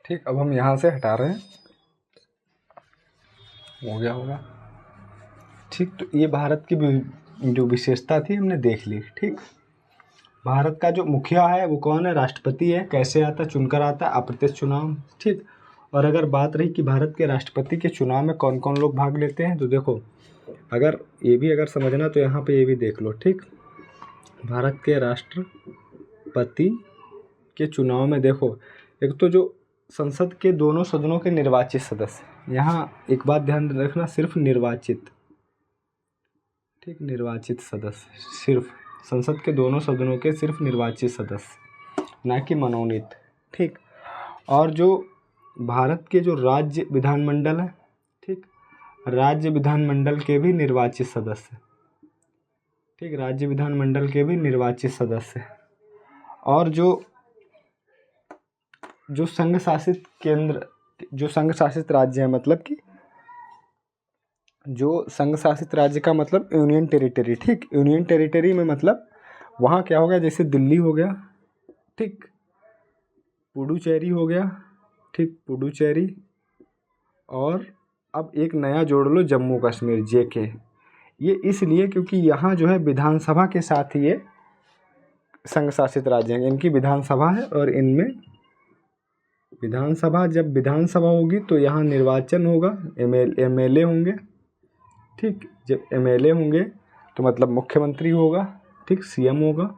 ठीक, अब हम यहाँ से हटा रहे हैं, हो गया होगा। ठीक, तो ये भारत की जो विशेषता थी हमने देख ली। ठीक, भारत का जो मुखिया है वो कौन है? राष्ट्रपति है। कैसे आता है? चुनकर आता है, अप्रत्यक्ष चुनाव। ठीक, और अगर बात रही कि भारत के राष्ट्रपति के चुनाव में कौन कौन लोग भाग लेते हैं, तो देखो अगर ये भी अगर समझना तो यहाँ पे ये भी देख लो। ठीक, भारत के राष्ट्रपति के चुनाव में देखो, एक तो जो संसद के दोनों सदनों के निर्वाचित सदस्य, यहाँ एक बात ध्यान रखना, सिर्फ निर्वाचित। ठीक, निर्वाचित सदस्य, सिर्फ संसद के दोनों सदनों के सिर्फ निर्वाचित सदस्य, ना कि मनोनीत। ठीक, और जो भारत के जो राज्य विधानमंडल है, ठीक, राज्य विधानमंडल के भी निर्वाचित सदस्य। ठीक, राज्य विधानमंडल के भी निर्वाचित सदस्य। और जो संघ शासित केंद्र, जो संघ शासित राज्य है, मतलब कि जो संघ शासित राज्य का मतलब यूनियन टेरिटरी। ठीक, यूनियन टेरिटरी में मतलब वहाँ क्या हो गया, जैसे दिल्ली हो गया, ठीक, पुडुचेरी हो गया, ठीक, पुडुचेरी, और अब एक नया जोड़ लो, जम्मू कश्मीर, जेके। ये इसलिए क्योंकि यहाँ जो है विधानसभा के साथ ही ये संघ शासित राज्य हैं, इनकी विधानसभा है, और इनमें विधानसभा, जब विधानसभा होगी तो यहाँ निर्वाचन होगा, एमएलए होंगे। ठीक, जब एमएलए होंगे तो मतलब मुख्यमंत्री होगा, ठीक, सीएम होगा।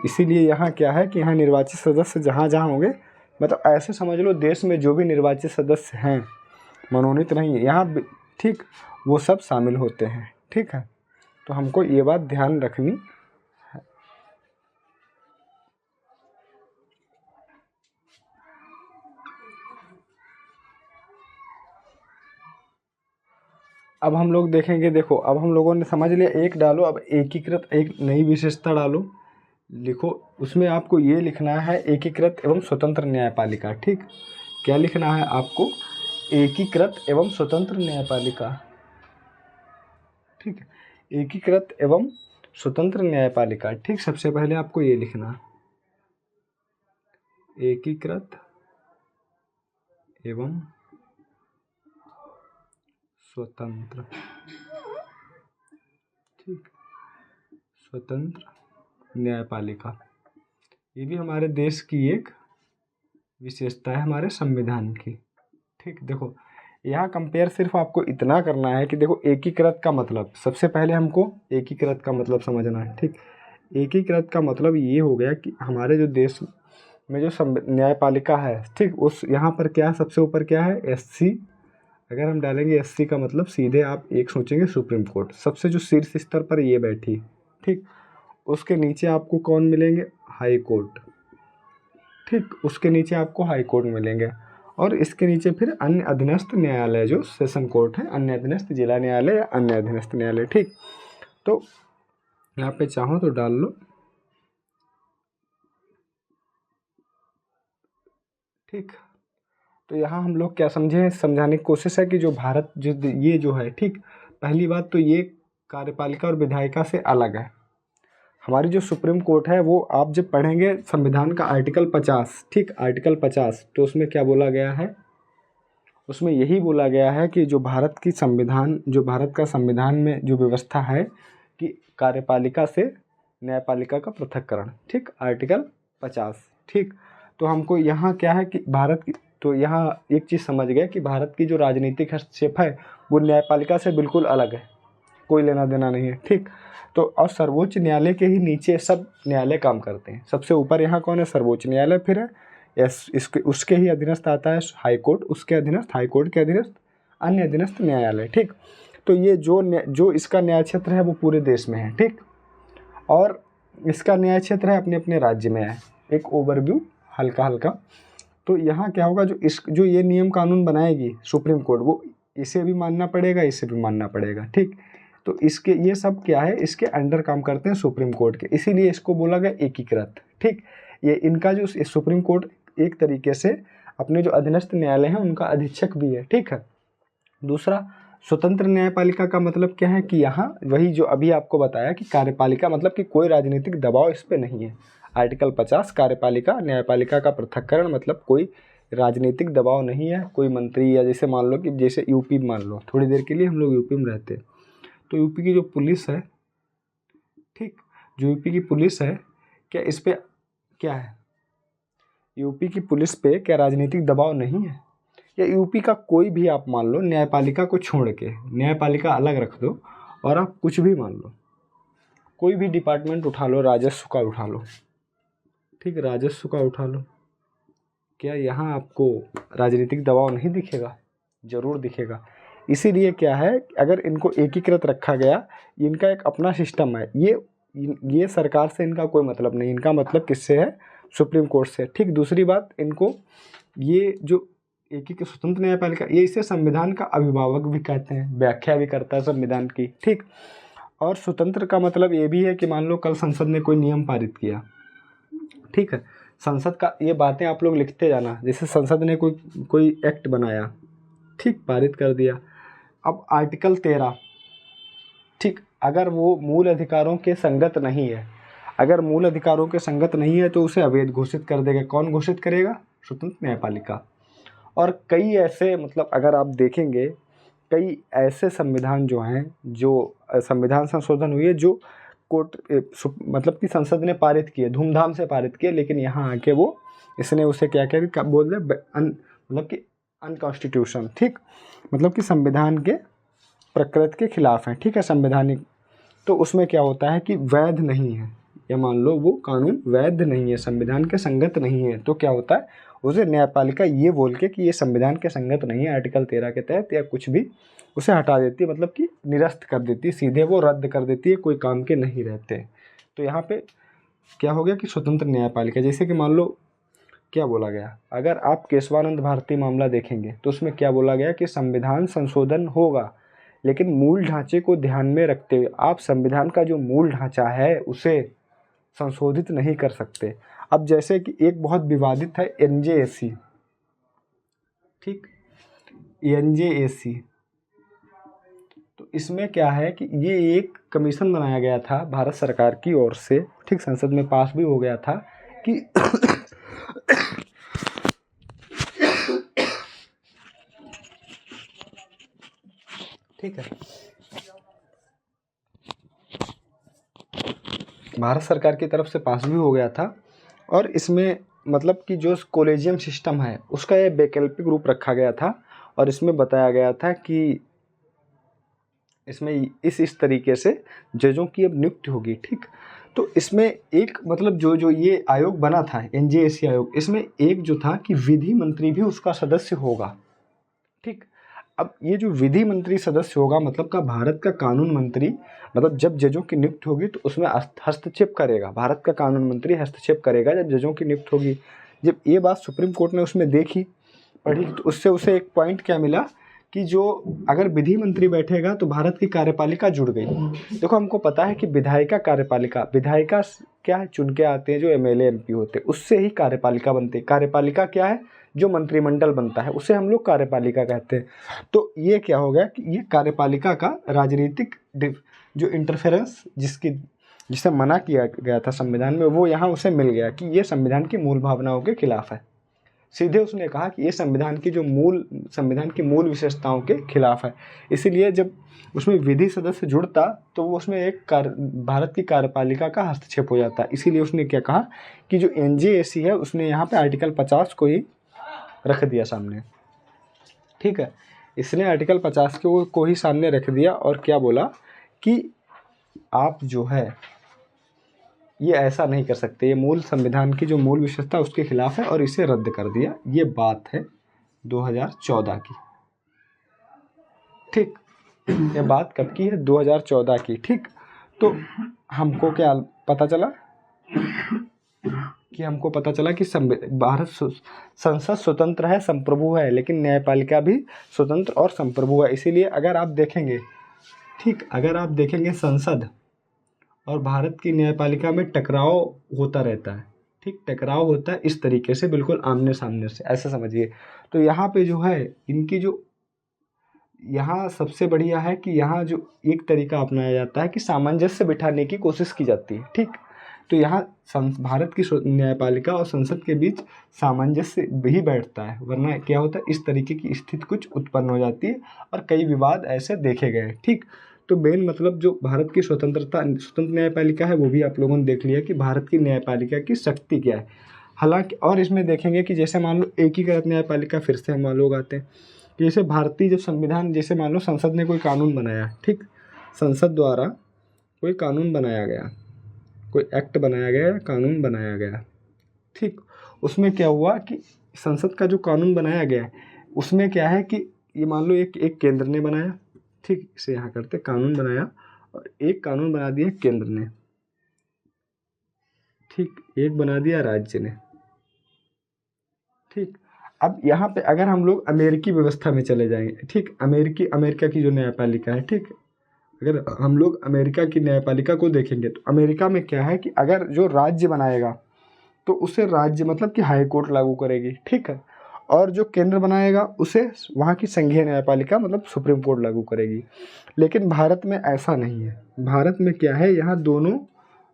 इसीलिए यहाँ क्या है कि यहाँ निर्वाचित सदस्य जहाँ जहाँ होंगे, मतलब ऐसे समझ लो देश में जो भी निर्वाचित सदस्य हैं, मनोनीत नहीं है यहाँ, ठीक, वो सब शामिल होते हैं। ठीक है, तो हमको ये बात ध्यान रखनी है। अब हम लोग देखेंगे, देखो अब हम लोगों ने समझ लिया, एक डालो, अब एकीकृत, एक नई विशेषता डालो, लिखो। उसमें आपको ये लिखना है एकीकृत एवं स्वतंत्र न्यायपालिका। ठीक, क्या लिखना है आपको? एकीकृत एवं स्वतंत्र न्यायपालिका। ठीक, एकीकृत एवं स्वतंत्र न्यायपालिका। ठीक, सबसे पहले आपको ये लिखना, एकीकृत एवं स्वतंत्र। ठीक, स्वतंत्र न्यायपालिका, ये भी हमारे देश की एक विशेषता है, हमारे संविधान की। ठीक, देखो यहाँ कंपेयर सिर्फ आपको इतना करना है कि देखो एकीकृत का मतलब, सबसे पहले हमको एकीकृत का मतलब समझना है। ठीक, एकीकृत का मतलब ये हो गया कि हमारे जो देश में जो न्यायपालिका है, ठीक, उस यहाँ पर क्या सबसे ऊपर क्या है? एससी। अगर हम डालेंगे एससी का मतलब सीधे आप एक सोचेंगे सुप्रीम कोर्ट, सबसे जो शीर्ष स्तर पर ये बैठी। ठीक, उसके नीचे आपको कौन मिलेंगे? High court. ठीक, उसके नीचे आपको हाई कोर्ट मिलेंगे, और इसके नीचे फिर अन्य अधीनस्थ न्यायालय, जो सेशन कोर्ट है, अन्य अधीनस्थ जिला न्यायालय या अन्य अधीनस्थ न्यायालय। ठीक, तो यहाँ पे चाहो तो डाल लो। ठीक, तो यहाँ हम लोग क्या समझे, समझाने की कोशिश है कि जो भारत जो ये जो है, ठीक, पहली बात तो ये कार्यपालिका और विधायिका से अलग है। हमारी जो सुप्रीम कोर्ट है वो आप जब पढ़ेंगे संविधान का आर्टिकल 50, ठीक, आर्टिकल 50, तो उसमें क्या बोला गया है? उसमें यही बोला गया है कि जो भारत की संविधान, जो भारत का संविधान में जो व्यवस्था है कि कार्यपालिका से न्यायपालिका का पृथक्करण। ठीक, आर्टिकल 50। ठीक, तो हमको यहाँ क्या है कि भारत की, तो यहाँ एक चीज़ समझ गए कि भारत की जो राजनीतिक हस्तक्षेप है वो न्यायपालिका से बिल्कुल अलग है, कोई लेना देना नहीं है। ठीक, तो और सर्वोच्च न्यायालय के ही नीचे सब न्यायालय काम करते हैं। सबसे ऊपर यहाँ कौन है? सर्वोच्च न्यायालय, फिर है इसके उसके ही अधीनस्थ आता है हाई कोर्ट, उसके अधीनस्थ हाई कोर्ट के अधीनस्थ अन्य अधीनस्थ न्यायालय। ठीक, तो ये जो इसका न्याय क्षेत्र है वो पूरे देश में है। ठीक, और इसका न्याय क्षेत्र है अपने अपने राज्य में है। एक ओवरव्यू हल्का हल्का। तो यहाँ क्या होगा, जो ये नियम कानून बनाएगी सुप्रीम कोर्ट, वो इसे भी मानना पड़ेगा, इसे भी मानना पड़ेगा। ठीक, तो इसके ये सब क्या है, इसके अंडर काम करते हैं सुप्रीम कोर्ट के, इसीलिए इसको बोला गया एकीकृत। ठीक, ये इनका जो सुप्रीम कोर्ट एक तरीके से अपने जो अधीनस्थ न्यायालय हैं उनका अधीक्षक भी है। ठीक है। दूसरा, स्वतंत्र न्यायपालिका का मतलब क्या है कि यहाँ वही जो अभी आपको बताया कि कार्यपालिका मतलब कि कोई राजनीतिक दबाव इस पर नहीं है। आर्टिकल 50 कार्यपालिका न्यायपालिका का पृथक्करण, मतलब कोई राजनीतिक दबाव नहीं है, कोई मंत्री या जैसे मान लो कि जैसे यूपी मान लो, थोड़ी देर के लिए हम लोग यूपी में रहते हैं, तो यूपी की जो पुलिस है, ठीक, जो यूपी की पुलिस है, क्या इस पे क्या है, यूपी की पुलिस पे क्या राजनीतिक दबाव नहीं है? या यूपी का कोई भी आप मान लो, न्यायपालिका को छोड़ के, न्यायपालिका अलग रख दो और आप कुछ भी मान लो, कोई भी डिपार्टमेंट उठा लो, राजस्व का उठा लो, ठीक, राजस्व का उठा लो, क्या यहाँ आपको राजनीतिक दबाव नहीं दिखेगा? ज़रूर दिखेगा। इसीलिए क्या है, अगर इनको एकीकृत रखा गया, इनका एक अपना सिस्टम है, ये सरकार से इनका कोई मतलब नहीं, इनका मतलब किससे है? सुप्रीम कोर्ट से, ठीक। दूसरी बात, इनको ये जो एकीकृत स्वतंत्र न्यायपालिका, ये इसे संविधान का अभिभावक भी कहते हैं, व्याख्या भी करता है संविधान की, ठीक। और स्वतंत्र का मतलब ये भी है कि मान लो कल संसद ने कोई नियम पारित किया, ठीक है, संसद का ये बातें आप लोग लिखते जाना, जैसे संसद ने कोई एक्ट बनाया, ठीक, पारित कर दिया, अब आर्टिकल 13, ठीक, अगर वो मूल अधिकारों के संगत नहीं है, अगर मूल अधिकारों के संगत नहीं है तो उसे अवैध घोषित कर देगा। कौन घोषित करेगा? स्वतंत्र न्यायपालिका। और कई ऐसे, मतलब अगर आप देखेंगे, कई ऐसे संविधान जो हैं, जो संविधान संशोधन हुई है, जो कोर्ट मतलब कि संसद ने पारित किए, धूमधाम से पारित किए, लेकिन यहाँ आके वो इसने उसे क्या क्या बोल दे, मतलब कि अनकॉन्स्टिट्यूशन, ठीक, मतलब कि संविधान के प्रकृति के खिलाफ है, ठीक है, संवैधानिक। तो उसमें क्या होता है कि वैध नहीं है, या मान लो वो कानून वैध नहीं है, संविधान के संगत नहीं है, तो क्या होता है, उसे न्यायपालिका ये बोल के कि ये संविधान के संगत नहीं है आर्टिकल 13 के तहत, या कुछ भी, उसे हटा देती है, मतलब कि निरस्त कर देती है, सीधे वो रद्द कर देती है, कोई काम के नहीं रहते। तो यहाँ पे क्या हो गया कि स्वतंत्र न्यायपालिका, जैसे कि मान लो क्या बोला गया, अगर आप केशवानंद भारती मामला देखेंगे तो उसमें क्या बोला गया कि संविधान संशोधन होगा, लेकिन मूल ढांचे को ध्यान में रखते हुए आप संविधान का जो मूल ढांचा है उसे संशोधित नहीं कर सकते। अब जैसे कि एक बहुत विवादित है एनजेएसी, ठीक, एनजेएसी, तो इसमें क्या है कि ये एक कमीशन बनाया गया था भारत सरकार की ओर से, ठीक, संसद में पास भी हो गया था कि ठीक है, भारत सरकार की तरफ से पास भी हो गया था, और इसमें मतलब कि जो कॉलेजियम सिस्टम है उसका ये वैकल्पिक रूप रखा गया था, और इसमें बताया गया था कि इसमें इस तरीके से जजों की अब नियुक्ति होगी, ठीक। तो इसमें एक मतलब जो ये आयोग बना था, एनजेएसी आयोग, इसमें एक जो था कि विधि मंत्री भी उसका सदस्य होगा, ठीक। अब ये जो विधि मंत्री सदस्य होगा, मतलब का भारत का कानून मंत्री, मतलब जब जजों की नियुक्ति होगी तो उसमें हस्तक्षेप करेगा, भारत का कानून मंत्री हस्तक्षेप करेगा जब जजों की नियुक्ति होगी। जब ये बात सुप्रीम कोर्ट ने उसमें देखी, पढ़ी, तो उससे उसे एक पॉइंट क्या मिला कि जो अगर विधि मंत्री बैठेगा तो भारत की कार्यपालिका जुड़ गई। देखो, हमको पता है कि विधायिका कार्यपालिका, विधायिका क्या है, चुन के आते हैं जो एमएलए एमपी होते हैं, उससे ही कार्यपालिका बनती है। कार्यपालिका क्या है, जो मंत्रिमंडल बनता है, उसे हम लोग कार्यपालिका कहते हैं। तो ये क्या हो गया कि ये कार्यपालिका का राजनीतिक जो इंटरफेरेंस जिसे मना किया गया था संविधान में, वो यहाँ उसे मिल गया कि ये संविधान की मूल भावनाओं के खिलाफ है। सीधे उसने कहा कि ये संविधान की मूल विशेषताओं के खिलाफ है। इसीलिए जब उसमें विधि सदस्य जुड़ता तो वो उसमें एक भारत की कार्यपालिका का हस्तक्षेप हो जाता। इसीलिए उसने क्या कहा कि जो एनजेएसी है उसने यहाँ पे आर्टिकल 50 को ही रख दिया सामने, ठीक है। इसने आर्टिकल 50 को ही सामने रख दिया और क्या बोला कि आप जो है ये ऐसा नहीं कर सकते, ये मूल संविधान की जो मूल विशेषता उसके खिलाफ है, और इसे रद्द कर दिया। ये बात है 2014 की, ठीक। ये बात कब की है? 2014 की, ठीक। तो हमको क्या पता चला कि भारत संसद स्वतंत्र है, संप्रभु है, लेकिन न्यायपालिका भी स्वतंत्र और संप्रभु है। इसीलिए अगर आप देखेंगे, ठीक, अगर आप देखेंगे संसद और भारत की न्यायपालिका में टकराव होता रहता है, ठीक, टकराव होता है इस तरीके से, बिल्कुल आमने सामने से, ऐसा समझिए। तो यहाँ पे जो है इनकी जो यहाँ सबसे बढ़िया है कि यहाँ जो एक तरीका अपनाया जाता है कि सामंजस्य बिठाने की कोशिश की जाती है, ठीक। तो यहाँ भारत की न्यायपालिका और संसद के बीच सामंजस्य भी बैठता है, वरना क्या होता है, इस तरीके की स्थिति कुछ उत्पन्न हो जाती है और कई विवाद ऐसे देखे गए। ठीक, तो मेन मतलब जो भारत की स्वतंत्र न्यायपालिका है वो भी आप लोगों ने देख लिया कि भारत की न्यायपालिका की शक्ति क्या है। हालांकि और इसमें देखेंगे कि जैसे मान लो एकीकृत न्यायपालिका, फिर से हम लोग आते हैं कि जैसे भारतीय जो संविधान, जैसे मान लो संसद ने कोई कानून बनाया, ठीक, संसद द्वारा कोई कानून बनाया गया, कोई एक्ट बनाया गया, कानून बनाया गया, ठीक, उसमें क्या हुआ कि संसद का जो कानून बनाया गया है उसमें क्या है कि ये मान लो एक केंद्र ने बनाया, ठीक, इसे यहाँ करते कानून बनाया और एक कानून बना दिया केंद्र ने, ठीक, एक बना दिया राज्य ने, ठीक। अब यहाँ पे अगर हम लोग अमेरिकी व्यवस्था में चले जाएंगे, ठीक, अमेरिका की जो न्यायपालिका है, ठीक, अगर हम लोग अमेरिका की न्यायपालिका को देखेंगे तो अमेरिका में क्या है कि अगर जो राज्य बनाएगा तो उसे राज्य मतलब कि हाई कोर्ट लागू करेगी, ठीक है, और जो केंद्र बनाएगा उसे वहाँ की संघीय न्यायपालिका मतलब सुप्रीम कोर्ट लागू करेगी। लेकिन भारत में ऐसा नहीं है, भारत में क्या है, यहाँ दोनों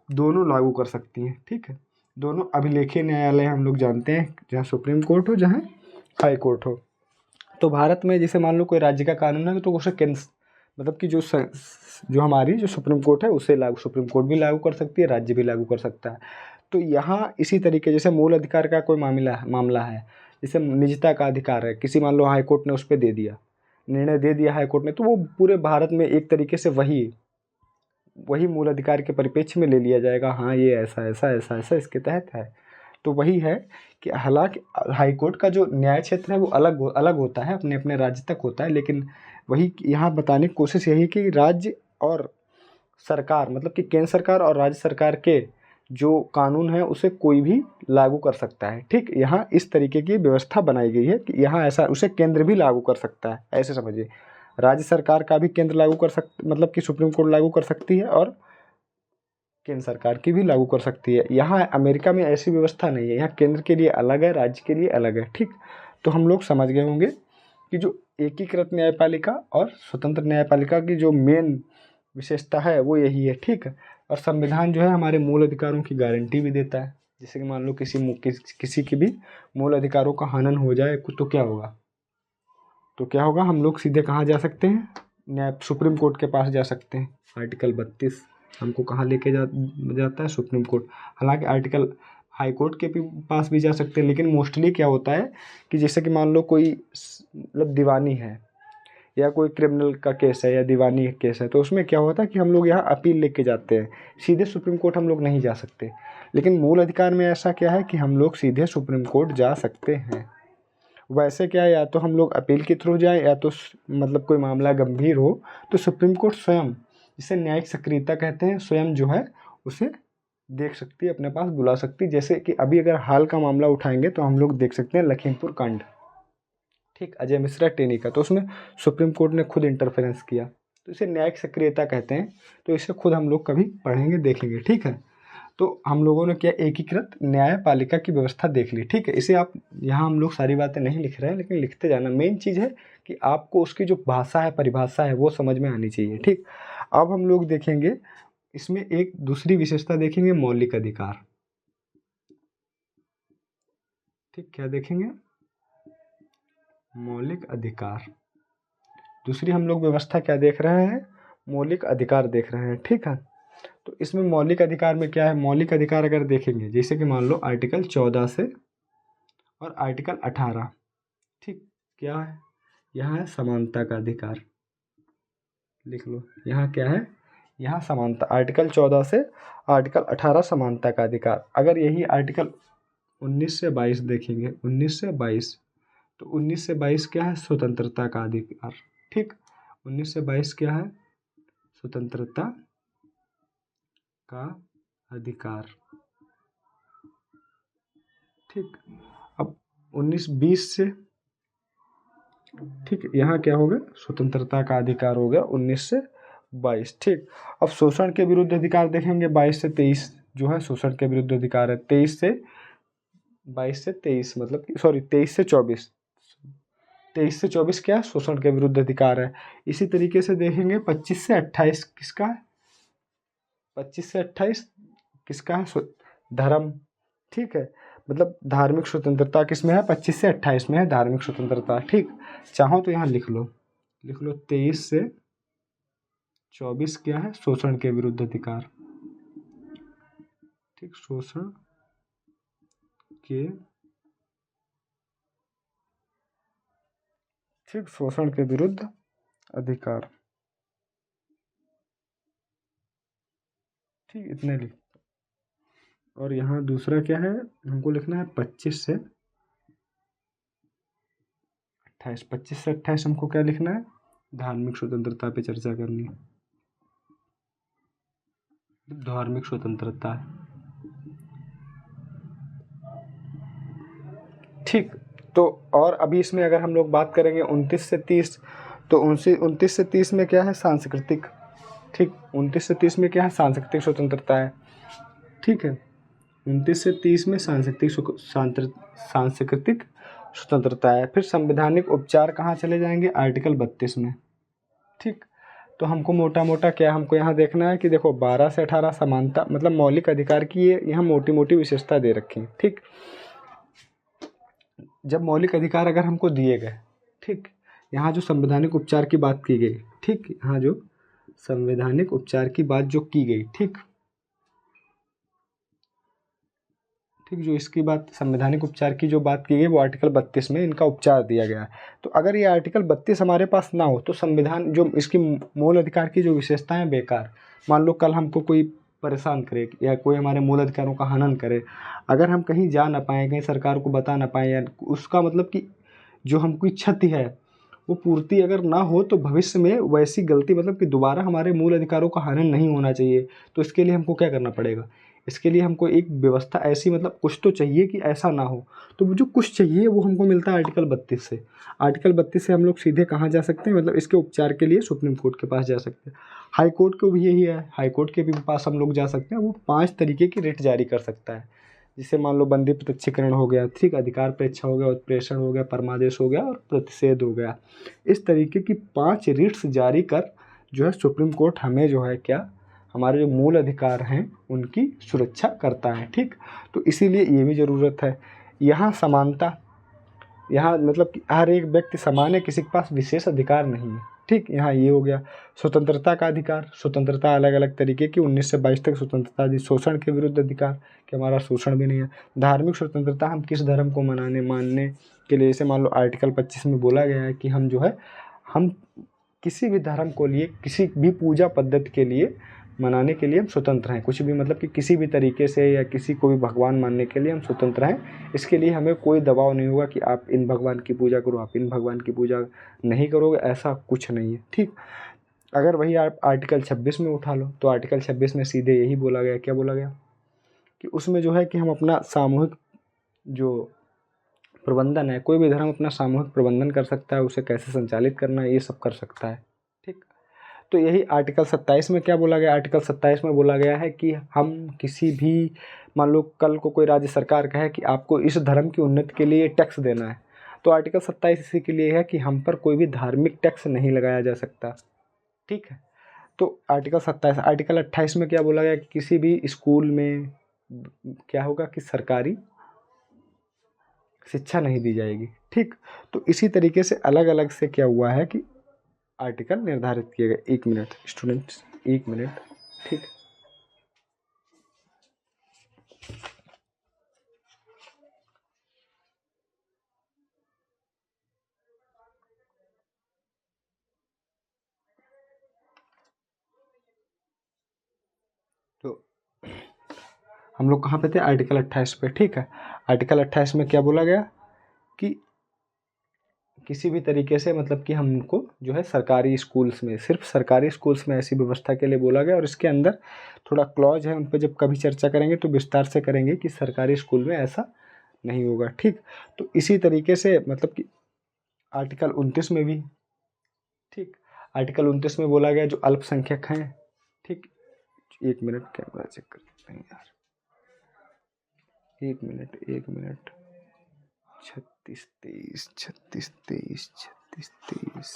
दोनों लागू कर सकती हैं, ठीक है, दोनों अभिलेखीय न्यायालय हम लोग जानते हैं, जहाँ सुप्रीम कोर्ट हो, जहाँ हाई कोर्ट हो। तो भारत में जैसे मान लो कोई राज्य का कानून है तो उसे केंद्र मतलब कि जो हमारी जो सुप्रीम कोर्ट है उसे सुप्रीम कोर्ट भी लागू कर सकती है, राज्य भी लागू कर सकता है। तो यहाँ इसी तरीके जैसे मूल अधिकार का कोई मामला है, जैसे निजता का अधिकार है, किसी मान लो हाई कोर्ट ने उस पर दे दिया, निर्णय दे दिया हाई कोर्ट ने, तो वो पूरे भारत में एक तरीके से वही मूल अधिकार के परिप्रेक्ष्य में ले लिया जाएगा, हाँ ये ऐसा ऐसा ऐसा ऐसा इसके तहत है। तो वही है कि हालांकि हाई कोर्ट का जो न्याय क्षेत्र है वो अलग होता है, अपने अपने राज्य तक होता है, लेकिन वही यहाँ बताने की कोशिश यही कि राज्य और सरकार मतलब कि केंद्र सरकार और राज्य सरकार के जो कानून है उसे कोई भी लागू कर सकता है, ठीक। यहाँ इस तरीके की व्यवस्था बनाई गई है कि यहाँ ऐसा उसे केंद्र भी लागू कर सकता है, ऐसे समझिए, राज्य सरकार का भी केंद्र लागू कर सकते मतलब कि सुप्रीम कोर्ट लागू कर सकती है और केंद्र सरकार की भी लागू कर सकती है। यहाँ अमेरिका में ऐसी व्यवस्था नहीं है, यहाँ केंद्र के लिए अलग है, राज्य के लिए अलग है, ठीक। तो हम लोग समझ गए होंगे कि जो एकीकृत न्यायपालिका और स्वतंत्र न्यायपालिका की जो मेन विशेषता है वो यही है, ठीक है। और संविधान जो है हमारे मूल अधिकारों की गारंटी भी देता है, जैसे कि मान लो किसी की भी मूल अधिकारों का हनन हो जाए तो क्या होगा, हम लोग सीधे कहाँ जा सकते हैं, सुप्रीम कोर्ट के पास जा सकते हैं। आर्टिकल 32 हमको कहाँ लेके जाता है, सुप्रीम कोर्ट। हालांकि आर्टिकल हाई कोर्ट के पास भी जा सकते हैं, लेकिन मोस्टली क्या होता है कि जैसे कि मान लो कोई मतलब दीवानी है या कोई क्रिमिनल का केस है या दीवानी केस है, तो उसमें क्या होता है कि हम लोग यहाँ अपील लेके जाते हैं, सीधे सुप्रीम कोर्ट हम लोग नहीं जा सकते। लेकिन मूल अधिकार में ऐसा क्या है कि हम लोग सीधे सुप्रीम कोर्ट जा सकते हैं। वैसे क्या है, या तो हम लोग अपील के थ्रू जाएं या तो मतलब कोई मामला गंभीर हो तो सुप्रीम कोर्ट स्वयं, जिसे न्यायिक सक्रियता कहते हैं, स्वयं जो है उसे देख सकती है, अपने पास बुला सकती है। जैसे कि अभी अगर हाल का मामला उठाएंगे तो हम लोग देख सकते हैं लखीमपुर कांड, ठीक, अजय मिश्रा टेनी का, तो उसमें सुप्रीम कोर्ट ने खुद इंटरफेरेंस किया, तो इसे न्यायिक सक्रियता कहते हैं। तो इसे खुद हम लोग कभी पढ़ेंगे देखेंगे, ठीक है। तो हम लोगों ने क्या एकीकृत न्यायपालिका की व्यवस्था देख ली, ठीक है। इसे आप यहाँ हम लोग सारी बातें नहीं लिख रहे हैं, लेकिन लिखते जाना। मेन चीज़ है कि आपको उसकी जो भाषा है, परिभाषा है, वो समझ में आनी चाहिए, ठीक। अब हम लोग देखेंगे इसमें एक दूसरी विशेषता देखेंगे, मौलिक अधिकार, ठीक, क्या देखेंगे, मौलिक अधिकार। दूसरी हम लोग व्यवस्था क्या देख रहे हैं, मौलिक अधिकार देख रहे हैं, ठीक है। तो इसमें मौलिक अधिकार में क्या है, मौलिक अधिकार अगर देखेंगे जैसे कि मान लो आर्टिकल 14 से और आर्टिकल 18, ठीक, क्या है, यहाँ है समानता का अधिकार, लिख लो, यहाँ क्या है, यहाँ समानता, आर्टिकल 14 से आर्टिकल 18 समानता का अधिकार। अगर यही आर्टिकल 19 से 22 देखेंगे, 19 से 22, तो 19 से 22 क्या है, स्वतंत्रता का अधिकार, ठीक, 19 से 22 क्या है, स्वतंत्रता का अधिकार, ठीक। अब 19-20 से, ठीक, यहाँ क्या हो गया, स्वतंत्रता का अधिकार हो गया 19 से 22, ठीक। अब शोषण के विरुद्ध अधिकार देखेंगे, 22 से 23 जो है शोषण के विरुद्ध अधिकार है, 22 से 23 मतलब सॉरी 23 से 24, 23 से 24 क्या है, शोषण के विरुद्ध अधिकार है। इसी तरीके से देखेंगे 25 से 28 किसका है, 25 से 28 किसका है? धर्म, ठीक है। मतलब धार्मिक स्वतंत्रता किस में है? 25 से 28 में है धार्मिक स्वतंत्रता, ठीक। चाहो तो यहाँ लिख लो 23 से 24 क्या है? शोषण के विरुद्ध अधिकार, ठीक। शोषण के, ठीक, शोषण के विरुद्ध अधिकार, ठीक, इतने लिख। और यहाँ दूसरा क्या है हमको लिखना है? 25 से 28, 25 से 28 हमको क्या लिखना है? धार्मिक स्वतंत्रता पे चर्चा करनी है, धार्मिक स्वतंत्रता, ठीक। तो और अभी इसमें अगर हम लोग बात करेंगे 29 से 30, तो 29 से 30 में क्या है? सांस्कृतिक, ठीक। 29 से 30 में क्या है? सांस्कृतिक स्वतंत्रता है, ठीक है। 29 से 30 में सांस्कृतिक स्वतंत्रता है। फिर संवैधानिक उपचार कहाँ चले जाएंगे? आर्टिकल 32 में, ठीक। तो हमको मोटा मोटा क्या हमको यहाँ देखना है कि देखो 12 से 18 समानता, मतलब मौलिक अधिकार की ये यहाँ मोटी मोटी विशेषता दे रखी है, ठीक। जब मौलिक अधिकार अगर हमको दिए गए, ठीक, यहाँ जो संवैधानिक उपचार की बात की गई, ठीक, यहाँ जो संवैधानिक उपचार की बात जो की गई, ठीक, ठीक, जो इसकी बात संवैधानिक उपचार की जो बात की गई वो आर्टिकल 32 में इनका उपचार दिया गया है। तो अगर ये आर्टिकल 32 हमारे पास ना हो तो संविधान जो इसकी मूल अधिकार की जो विशेषताएं बेकार। मान लो कल हमको कोई परेशान करे या कोई हमारे मूल अधिकारों का हनन करे, अगर हम कहीं जा ना पाएँ, कहीं सरकार को बता ना पाएँ, या उसका मतलब कि जो हमको क्षति है वो पूर्ति अगर ना हो तो भविष्य में वैसी गलती, मतलब कि दोबारा हमारे मूल अधिकारों का हनन नहीं होना चाहिए। तो इसके लिए हमको क्या करना पड़ेगा? इसके लिए हमको एक व्यवस्था ऐसी, मतलब कुछ तो चाहिए कि ऐसा ना हो। तो वो जो कुछ चाहिए वो हमको मिलता है आर्टिकल 32 से। आर्टिकल 32 से हम लोग सीधे कहाँ जा सकते हैं? मतलब इसके उपचार के लिए सुप्रीम कोर्ट के पास जा सकते हैं। हाई कोर्ट को भी यही है, हाई कोर्ट के भी पास हम लोग जा सकते हैं। वो 5 तरीके की रिट जारी कर सकता है। जिसे मान लो बंदी प्रत्यक्षीकरण हो गया, ठीक, अधिकार परीक्षा हो गया, उत्प्रेषण हो गया, परमादेश हो गया और प्रतिषेध हो गया। इस तरीके की 5 रिट्स जारी कर जो है सुप्रीम कोर्ट हमें जो है क्या, हमारे जो मूल अधिकार हैं उनकी सुरक्षा करता है, ठीक। तो इसीलिए ये भी ज़रूरत है। यहाँ समानता, यहाँ मतलब कि हर एक व्यक्ति समान है, किसी के पास विशेष अधिकार नहीं है, ठीक। यहाँ ये हो गया। स्वतंत्रता का अधिकार, स्वतंत्रता अलग अलग तरीके की, 19 से 22 तक स्वतंत्रता दी। शोषण के विरुद्ध अधिकार कि हमारा शोषण भी नहीं है। धार्मिक स्वतंत्रता, हम किस धर्म को मानने के लिए, जैसे मान लो आर्टिकल 25 में बोला गया है कि हम जो है हम किसी भी धर्म को लिए, किसी भी पूजा पद्धति के लिए मनाने के लिए हम स्वतंत्र हैं। कुछ भी, मतलब कि किसी भी तरीके से या किसी को भी भगवान मानने के लिए हम स्वतंत्र हैं। इसके लिए हमें कोई दबाव नहीं होगा कि आप इन भगवान की पूजा करो, आप इन भगवान की पूजा नहीं करोगे, ऐसा कुछ नहीं है, ठीक। अगर वही आप आर्टिकल 26 में उठा लो तो आर्टिकल 26 में सीधे यही बोला गया, क्या बोला गया कि उसमें जो है कि हम अपना सामूहिक जो प्रबंधन है, कोई भी धर्म अपना सामूहिक प्रबंधन कर सकता है, उसे कैसे संचालित करना है ये सब कर सकता है, ठीक। तो यही आर्टिकल 27 में क्या बोला गया? आर्टिकल 27 में बोला गया है कि हम किसी भी, मान लो कल को कोई राज्य सरकार कहे कि आपको इस धर्म की उन्नति के लिए टैक्स देना है, तो आर्टिकल 27 इसी के लिए है कि हम पर कोई भी धार्मिक टैक्स नहीं लगाया जा सकता, ठीक है। तो आर्टिकल 27। आर्टिकल 28 में क्या बोला गया कि किसी भी स्कूल में क्या होगा कि सरकारी शिक्षा नहीं दी जाएगी, ठीक। तो इसी तरीके से अलग अलग से क्या हुआ है कि आर्टिकल निर्धारित किए गए। 1 मिनट स्टूडेंट्स, 1 मिनट, ठीक। तो हम लोग कहाँ पे थे? आर्टिकल 28 पे, ठीक है। आर्टिकल 28 में क्या बोला गया कि किसी भी तरीके से, मतलब कि हमको जो है सरकारी स्कूल्स में, सिर्फ सरकारी स्कूल्स में ऐसी व्यवस्था के लिए बोला गया। और इसके अंदर थोड़ा क्लॉज है, उन पर जब कभी चर्चा करेंगे तो विस्तार से करेंगे कि सरकारी स्कूल में ऐसा नहीं होगा, ठीक। तो इसी तरीके से मतलब कि आर्टिकल 29 में भी, ठीक, आर्टिकल 29 में बोला गया जो अल्पसंख्यक हैं, ठीक। 1 मिनट कैमरा चेक करते हैं यार, 1 मिनट, 1 मिनट। 36 23 36 23 36 23।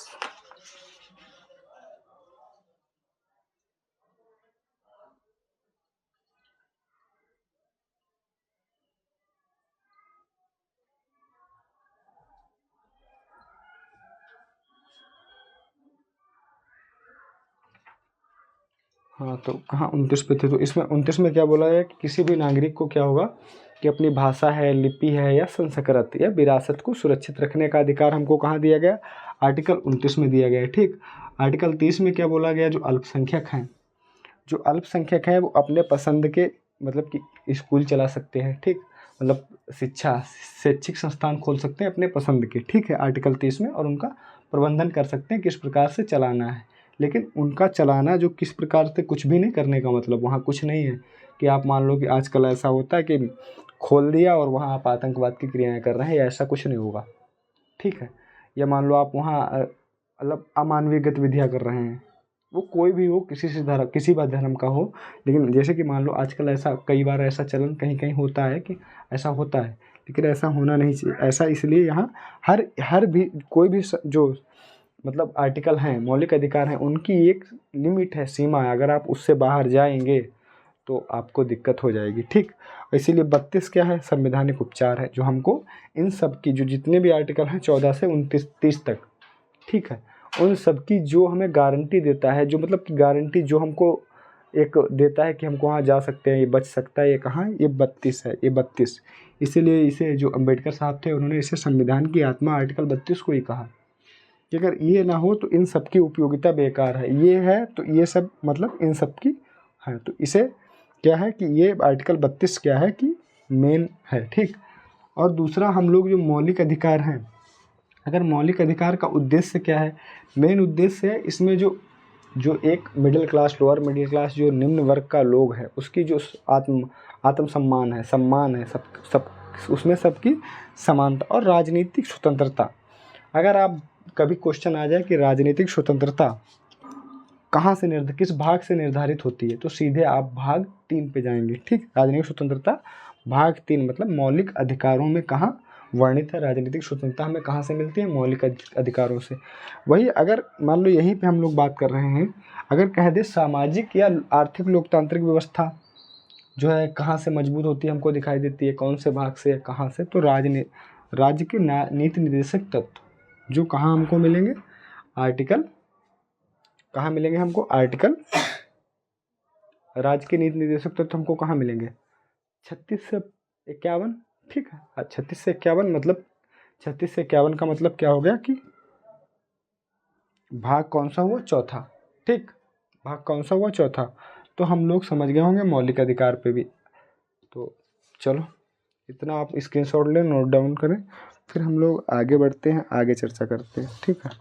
हाँ तो कहाँ 29 पे थे, तो इसमें 29 में क्या बोला है कि किसी भी नागरिक को क्या होगा कि अपनी भाषा है, लिपि है या संस्कृत या विरासत को सुरक्षित रखने का अधिकार हमको कहाँ दिया गया, आर्टिकल 29 में दिया गया है। ठीक, आर्टिकल 30 में क्या बोला गया, जो अल्पसंख्यक हैं, जो अल्पसंख्यक हैं वो अपने पसंद के मतलब कि स्कूल चला सकते हैं। ठीक, मतलब शैक्षिक संस्थान खोल सकते हैं अपने पसंद के। ठीक है, आर्टिकल 30 में, और उनका प्रबंधन कर सकते हैं किस प्रकार से चलाना है। लेकिन उनका चलाना जो किस प्रकार से, कुछ भी नहीं करने का मतलब वहाँ कुछ नहीं है कि आप मान लो कि आजकल ऐसा होता है कि खोल दिया और वहाँ आप आतंकवाद की क्रियाएं कर रहे हैं, या ऐसा कुछ नहीं होगा। ठीक है, या मान लो आप वहाँ मतलब अमानवीय गतिविधियाँ कर रहे हैं, वो कोई भी हो, किसी भी धर्म का हो। लेकिन जैसे कि मान लो आजकल ऐसा कई बार ऐसा चलन कहीं कहीं होता है कि ऐसा होता है, लेकिन ऐसा होना नहीं चाहिए। ऐसा इसलिए यहाँ हर भी कोई भी जो मतलब आर्टिकल हैं, मौलिक अधिकार हैं, उनकी एक लिमिट है, सीमा है। अगर आप उससे बाहर जाएंगे तो आपको दिक्कत हो जाएगी। ठीक, इसीलिए 32 क्या है, संवैधानिक उपचार है, जो हमको इन सब की जो जितने भी आर्टिकल हैं 14 से 29-30 तक, ठीक है, उन सब की जो हमें गारंटी देता है, जो मतलब कि गारंटी जो हमको एक देता है कि हमको वहाँ जा सकते हैं, ये बच सकता है, ये कहाँ, ये 32 है, ये 32। इसीलिए इसे जो अम्बेडकर साहब थे उन्होंने इसे संविधान की आत्मा आर्टिकल 32 को ही कहा कि अगर ये ना हो तो इन सब की उपयोगिता बेकार है। ये है तो ये सब मतलब इन सब की है, तो इसे क्या है कि ये आर्टिकल 32 क्या है कि मेन है। ठीक, और दूसरा हम लोग जो मौलिक अधिकार हैं, अगर मौलिक अधिकार का उद्देश्य क्या है, मेन उद्देश्य है इसमें जो एक middle class, lower middle class, जो निम्न वर्ग का लोग है, उसकी जो आत्म सम्मान है, सब उसमें सबकी समानता और राजनीतिक स्वतंत्रता। अगर आप कभी क्वेश्चन आ जाए कि राजनीतिक स्वतंत्रता कहाँ से किस भाग से निर्धारित होती है, तो सीधे आप भाग 3 पे जाएंगे। ठीक, राजनीतिक स्वतंत्रता भाग 3 मतलब मौलिक अधिकारों में कहाँ वर्णित है। राजनीतिक स्वतंत्रता हमें कहाँ से मिलती है, मौलिक अधिकारों से। वही अगर मान लो यहीं पे हम लोग बात कर रहे हैं, अगर कह दे सामाजिक या आर्थिक लोकतांत्रिक व्यवस्था जो है कहाँ से मजबूत होती है, हमको दिखाई देती है, कौन से भाग से, कहाँ से, तो राज्य के नीति निर्देशक तत्व जो कहाँ हमको मिलेंगे, आर्टिकल कहाँ मिलेंगे हमको, आर्टिकल राज्य के नीति निर्देशक तत्व हमको कहाँ मिलेंगे, 36 से 51। ठीक है, 36 से 51 मतलब 36 से 51 का मतलब क्या हो गया कि भाग कौन सा हुआ, चौथा। ठीक, भाग कौन सा हुआ, चौथा। तो हम लोग समझ गए होंगे मौलिक अधिकार पे भी। तो चलो इतना आप स्क्रीनशॉट लें, नोट डाउन करें, फिर हम लोग आगे बढ़ते हैं, आगे चर्चा करते हैं। ठीक है,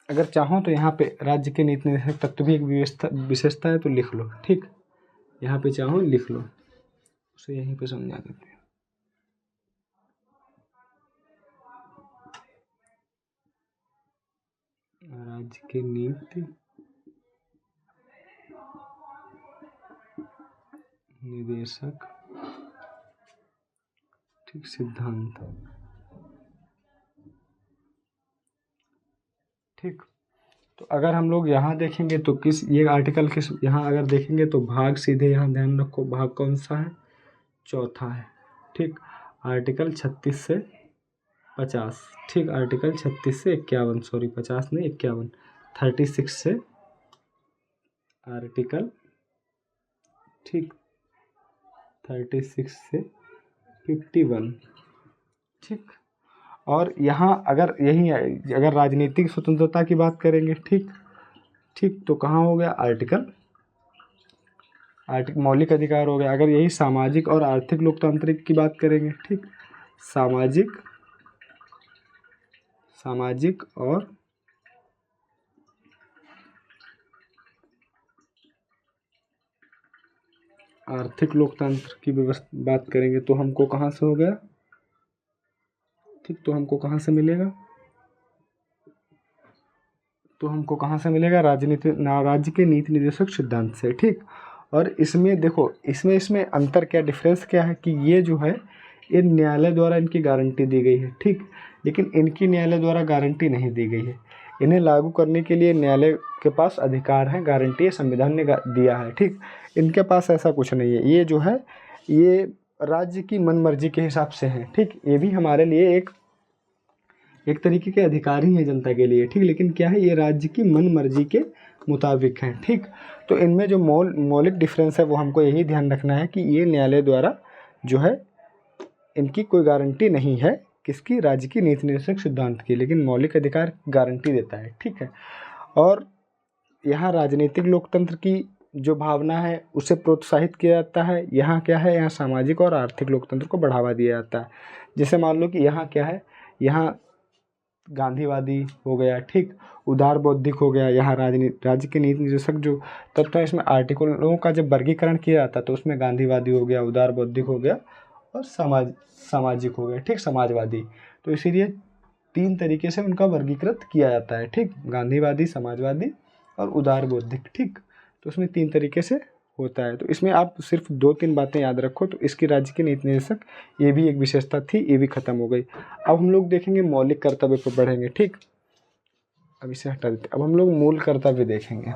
अगर चाहो तो यहाँ पे राज्य के नीति निर्देशक तत्व भी एक विशेषता है, तो लिख लो। ठीक, यहाँ पे चाहो लिख लो, उसे यहीं पे समझा देते हैं। राज्य के नीति निर्देशक, ठीक, सिद्धांत। ठीक, तो अगर हम लोग यहाँ देखेंगे तो ये आर्टिकल किस, यहाँ अगर देखेंगे तो भाग सीधे यहाँ ध्यान रखो, भाग कौन सा है, चौथा है। ठीक, आर्टिकल 36 से 50। ठीक, आर्टिकल 36 से 51, सॉरी 50 नहीं 51, 36 से आर्टिकल, ठीक, 36 से 51। ठीक, और यहाँ अगर यही अगर राजनीतिक स्वतंत्रता की बात करेंगे, ठीक ठीक, तो कहाँ हो गया, आर्टिकल मौलिक अधिकार हो गया। अगर यही सामाजिक और आर्थिक लोकतांत्रिक की बात करेंगे, ठीक, सामाजिक और आर्थिक लोकतंत्र की व्यवस्था बात करेंगे तो हमको कहाँ से हो गया, ठीक, तो हमको कहाँ से मिलेगा, राज्य के नीति निर्देशक सिद्धांत से। ठीक, और इसमें देखो, इसमें अंतर क्या, डिफरेंस क्या है कि ये जो है ये न्यायालय द्वारा इनकी गारंटी दी गई है। ठीक, लेकिन इनकी न्यायालय द्वारा गारंटी नहीं दी गई है। इन्हें लागू करने के लिए न्यायालय के पास अधिकार है, गारंटी संविधान ने दिया है। ठीक, इनके पास ऐसा कुछ नहीं है। ये जो है ये राज्य की मनमर्जी के हिसाब से हैं, ठीक। ये भी हमारे लिए एक तरीके के अधिकार ही हैं जनता के लिए, ठीक। लेकिन क्या है, ये राज्य की मनमर्जी के मुताबिक हैं, ठीक। तो इनमें जो मौलिक डिफरेंस है वो हमको यही ध्यान रखना है कि ये न्यायालय द्वारा जो है इनकी कोई गारंटी नहीं है, किसकी, राज्य की नीति निर्देशक सिद्धांत की, लेकिन मौलिक अधिकार गारंटी देता है, ठीक है। और यहाँ राजनीतिक लोकतंत्र की जो भावना है उसे प्रोत्साहित किया जाता है। यहाँ क्या है, यहाँ सामाजिक और आर्थिक लोकतंत्र को बढ़ावा दिया जाता है। जैसे मान लो कि यहाँ क्या है, यहाँ गांधीवादी हो गया, ठीक, उदार बौद्धिक हो गया। यहाँ राज्य के नीति निर्देशक जो तत्व है, इसमें आर्टिकलों का जब वर्गीकरण किया जाता है तो उसमें गांधीवादी हो गया, उदार बौद्धिक हो गया और सामाजिक हो गया, ठीक, समाजवादी। तो इसीलिए 3 तरीके से उनका वर्गीकृत किया जाता है, ठीक, गांधीवादी, समाजवादी और उदार बौद्धिक, ठीक। तो उसमें 3 तरीके से होता है। तो इसमें आप सिर्फ 2-3 बातें याद रखो। तो इसकी राज्य के नीति निर्देशक, ये भी एक विशेषता थी, ये भी खत्म हो गई। अब हम लोग देखेंगे मौलिक कर्तव्य पर बढ़ेंगे, ठीक। अब इसे हटा देते, अब हम लोग मूल कर्तव्य देखेंगे।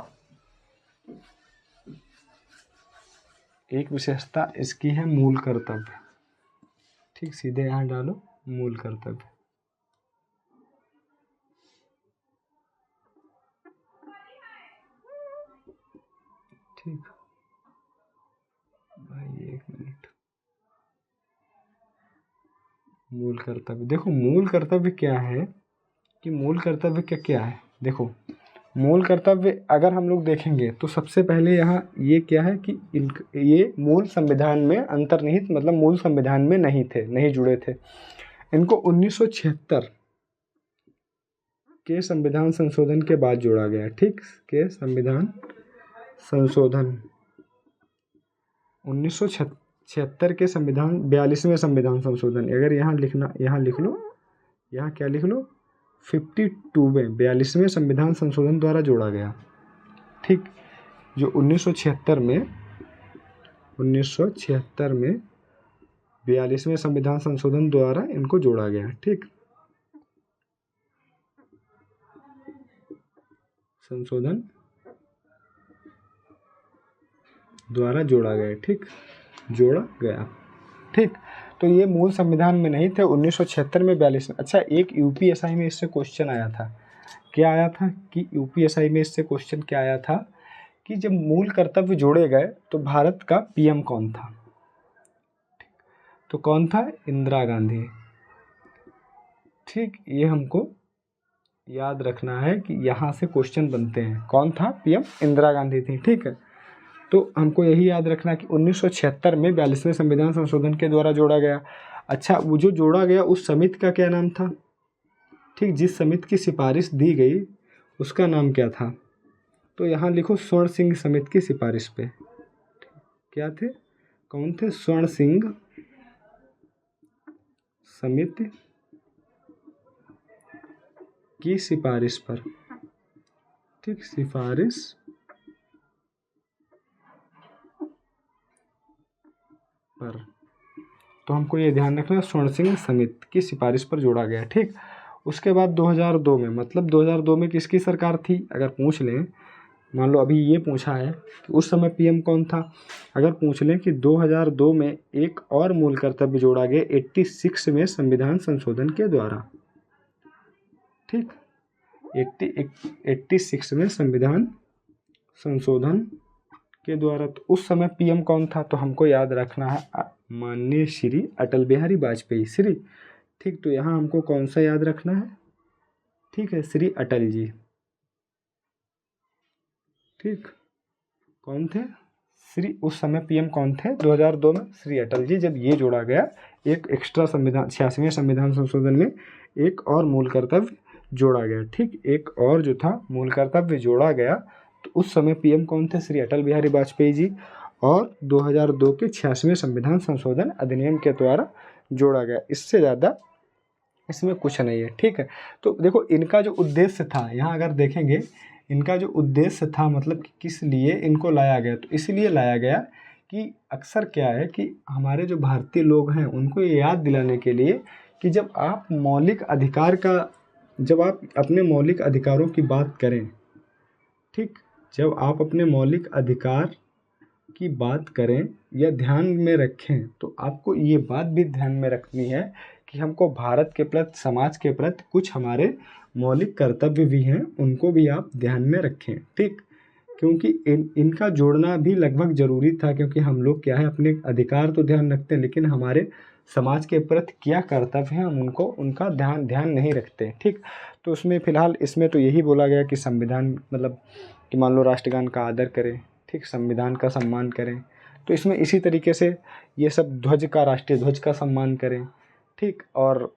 एक विशेषता इसकी है मूल कर्तव्य, ठीक, सीधे यहाँ डालो मूल कर्तव्य, ठीक भाई, 1 मिनट। मूल कर्तव्य, देखो मूल कर्तव्य क्या है कि मूल कर्तव्य क्या है। देखो मूल कर्तव्य अगर हम लोग देखेंगे तो सबसे पहले यहाँ ये क्या है कि ये मूल संविधान में अंतर्निहित, मतलब मूल संविधान में नहीं जुड़े थे। इनको 1976 के संविधान संशोधन के बाद जोड़ा गया, ठीक, के संविधान संशोधन 1976 के संविधान 42वें संविधान संशोधन। अगर यहाँ लिखना, यहाँ लिख लो, यहाँ क्या लिख लो, 52वें 42वें संविधान संशोधन द्वारा जोड़ा गया, ठीक। जो 1976 में 42वें संविधान संशोधन द्वारा इनको जोड़ा गया, ठीक, संशोधन द्वारा जोड़ा गया, ठीक, जोड़ा गया, ठीक। तो ये मूल संविधान में नहीं थे 1976 में 42 में। अच्छा, एक यूपीएसआई में इससे क्वेश्चन आया था, क्या आया था कि यूपीएसआई में इससे क्वेश्चन क्या आया था कि जब मूल कर्तव्य जोड़े गए तो भारत का पीएम कौन था, तो कौन था, इंदिरा गांधी, ठीक। ये हमको याद रखना है कि यहाँ से क्वेश्चन बनते हैं, कौन था पीएम, इंदिरा गांधी थी, ठीक है। तो हमको यही याद रखना कि 1976 में 42वें संविधान संशोधन के द्वारा जोड़ा गया। अच्छा, वो जो जोड़ा गया उस समिति का क्या नाम था, ठीक, जिस समिति की सिफारिश दी गई उसका नाम क्या था, तो यहाँ लिखो स्वर्ण सिंह समिति की सिफारिश पे, क्या थे, कौन थे, स्वर्ण सिंह समिति की सिफारिश पर, ठीक, सिफारिश पर। तो हमको ये ध्यान रखना, स्वर्ण सिंह समिति की सिफारिश पर जोड़ा गया, ठीक। उसके बाद 2002 में, मतलब 2002 में किसकी सरकार थी, अगर पूछ लें, मान लो अभी ये पूछा है कि उस समय पीएम कौन था, अगर पूछ लें कि 2002 में एक और मूल कर्तव्य जोड़ा गया 86वें संविधान संशोधन के द्वारा, ठीक, 86वें संविधान संशोधन के द्वारा। तो उस समय पीएम कौन था, तो हमको याद रखना है माननीय श्री अटल बिहारी वाजपेयी, श्री, ठीक। तो यहाँ हमको कौन सा याद रखना है, ठीक है, श्री अटल जी, ठीक, कौन थे, श्री, उस समय पीएम कौन थे 2002 में, श्री अटल जी। जब ये जोड़ा गया, एक एक्स्ट्रा संविधान 86वें संविधान संशोधन में एक और मूल कर्तव्य जोड़ा गया, ठीक, एक और जो था मूल कर्तव्य जोड़ा गया, तो उस समय पीएम कौन थे, श्री अटल बिहारी वाजपेयी जी। और 2002 के 86वें संविधान संशोधन अधिनियम के द्वारा जोड़ा गया, इससे ज़्यादा इसमें कुछ नहीं है, ठीक है। तो देखो इनका जो उद्देश्य था, यहाँ अगर देखेंगे इनका जो उद्देश्य था, मतलब कि किस लिए इनको लाया गया, तो इसलिए लाया गया कि अक्सर क्या है कि हमारे जो भारतीय लोग हैं उनको ये याद दिलाने के लिए कि जब आप अपने मौलिक अधिकारों की बात करें, ठीक, जब आप अपने मौलिक अधिकार की बात करें या ध्यान में रखें तो आपको ये बात भी ध्यान में रखनी है कि हमको भारत के प्रति, समाज के प्रति कुछ हमारे मौलिक कर्तव्य भी हैं, उनको भी आप ध्यान में रखें। ठीक, क्योंकि इनका जोड़ना भी लगभग ज़रूरी था, क्योंकि हम लोग क्या है अपने अधिकार तो ध्यान रखते हैं लेकिन हमारे समाज के प्रति क्या कर्तव्य हैं हम उनका ध्यान नहीं रखते। ठीक, तो उसमें फ़िलहाल इसमें तो यही बोला गया कि संविधान मतलब कि मान लो राष्ट्रगान का आदर करें, ठीक, संविधान का सम्मान करें। तो इसमें इसी तरीके से ये सब ध्वज का, राष्ट्रीय ध्वज का सम्मान करें। ठीक, और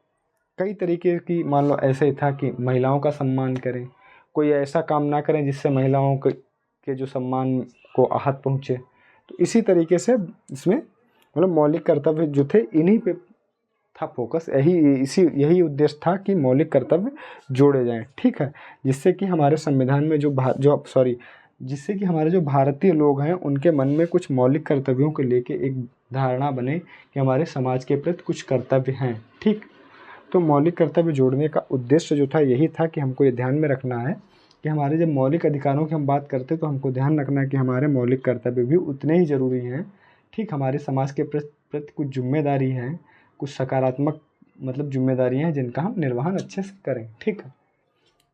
कई तरीके की मान लो ऐसे ही था कि महिलाओं का सम्मान करें, कोई ऐसा काम ना करें जिससे महिलाओं के जो सम्मान को आहत पहुँचे। तो इसी तरीके से इसमें मतलब मौलिक कर्तव्य जो थे इन्हीं पे था फोकस, यही उद्देश्य था कि मौलिक कर्तव्य जोड़े जाएं। ठीक है, जिससे कि हमारे संविधान में जिससे कि हमारे जो भारतीय लोग हैं उनके मन में कुछ मौलिक कर्तव्यों को लेके एक धारणा बने कि हमारे समाज के प्रति कुछ कर्तव्य हैं। ठीक, तो मौलिक कर्तव्य जोड़ने का उद्देश्य जो था यही था कि हमको ये ध्यान में रखना है कि हमारे जब मौलिक अधिकारों की हम बात करते हैं तो हमको ध्यान रखना है कि हमारे मौलिक कर्तव्य भी उतने ही ज़रूरी हैं। ठीक, हमारे समाज के प्रति कुछ जिम्मेदारी हैं, कुछ सकारात्मक मतलब जिम्मेदारियाँ हैं जिनका हम निर्वहन अच्छे से करें। ठीक है,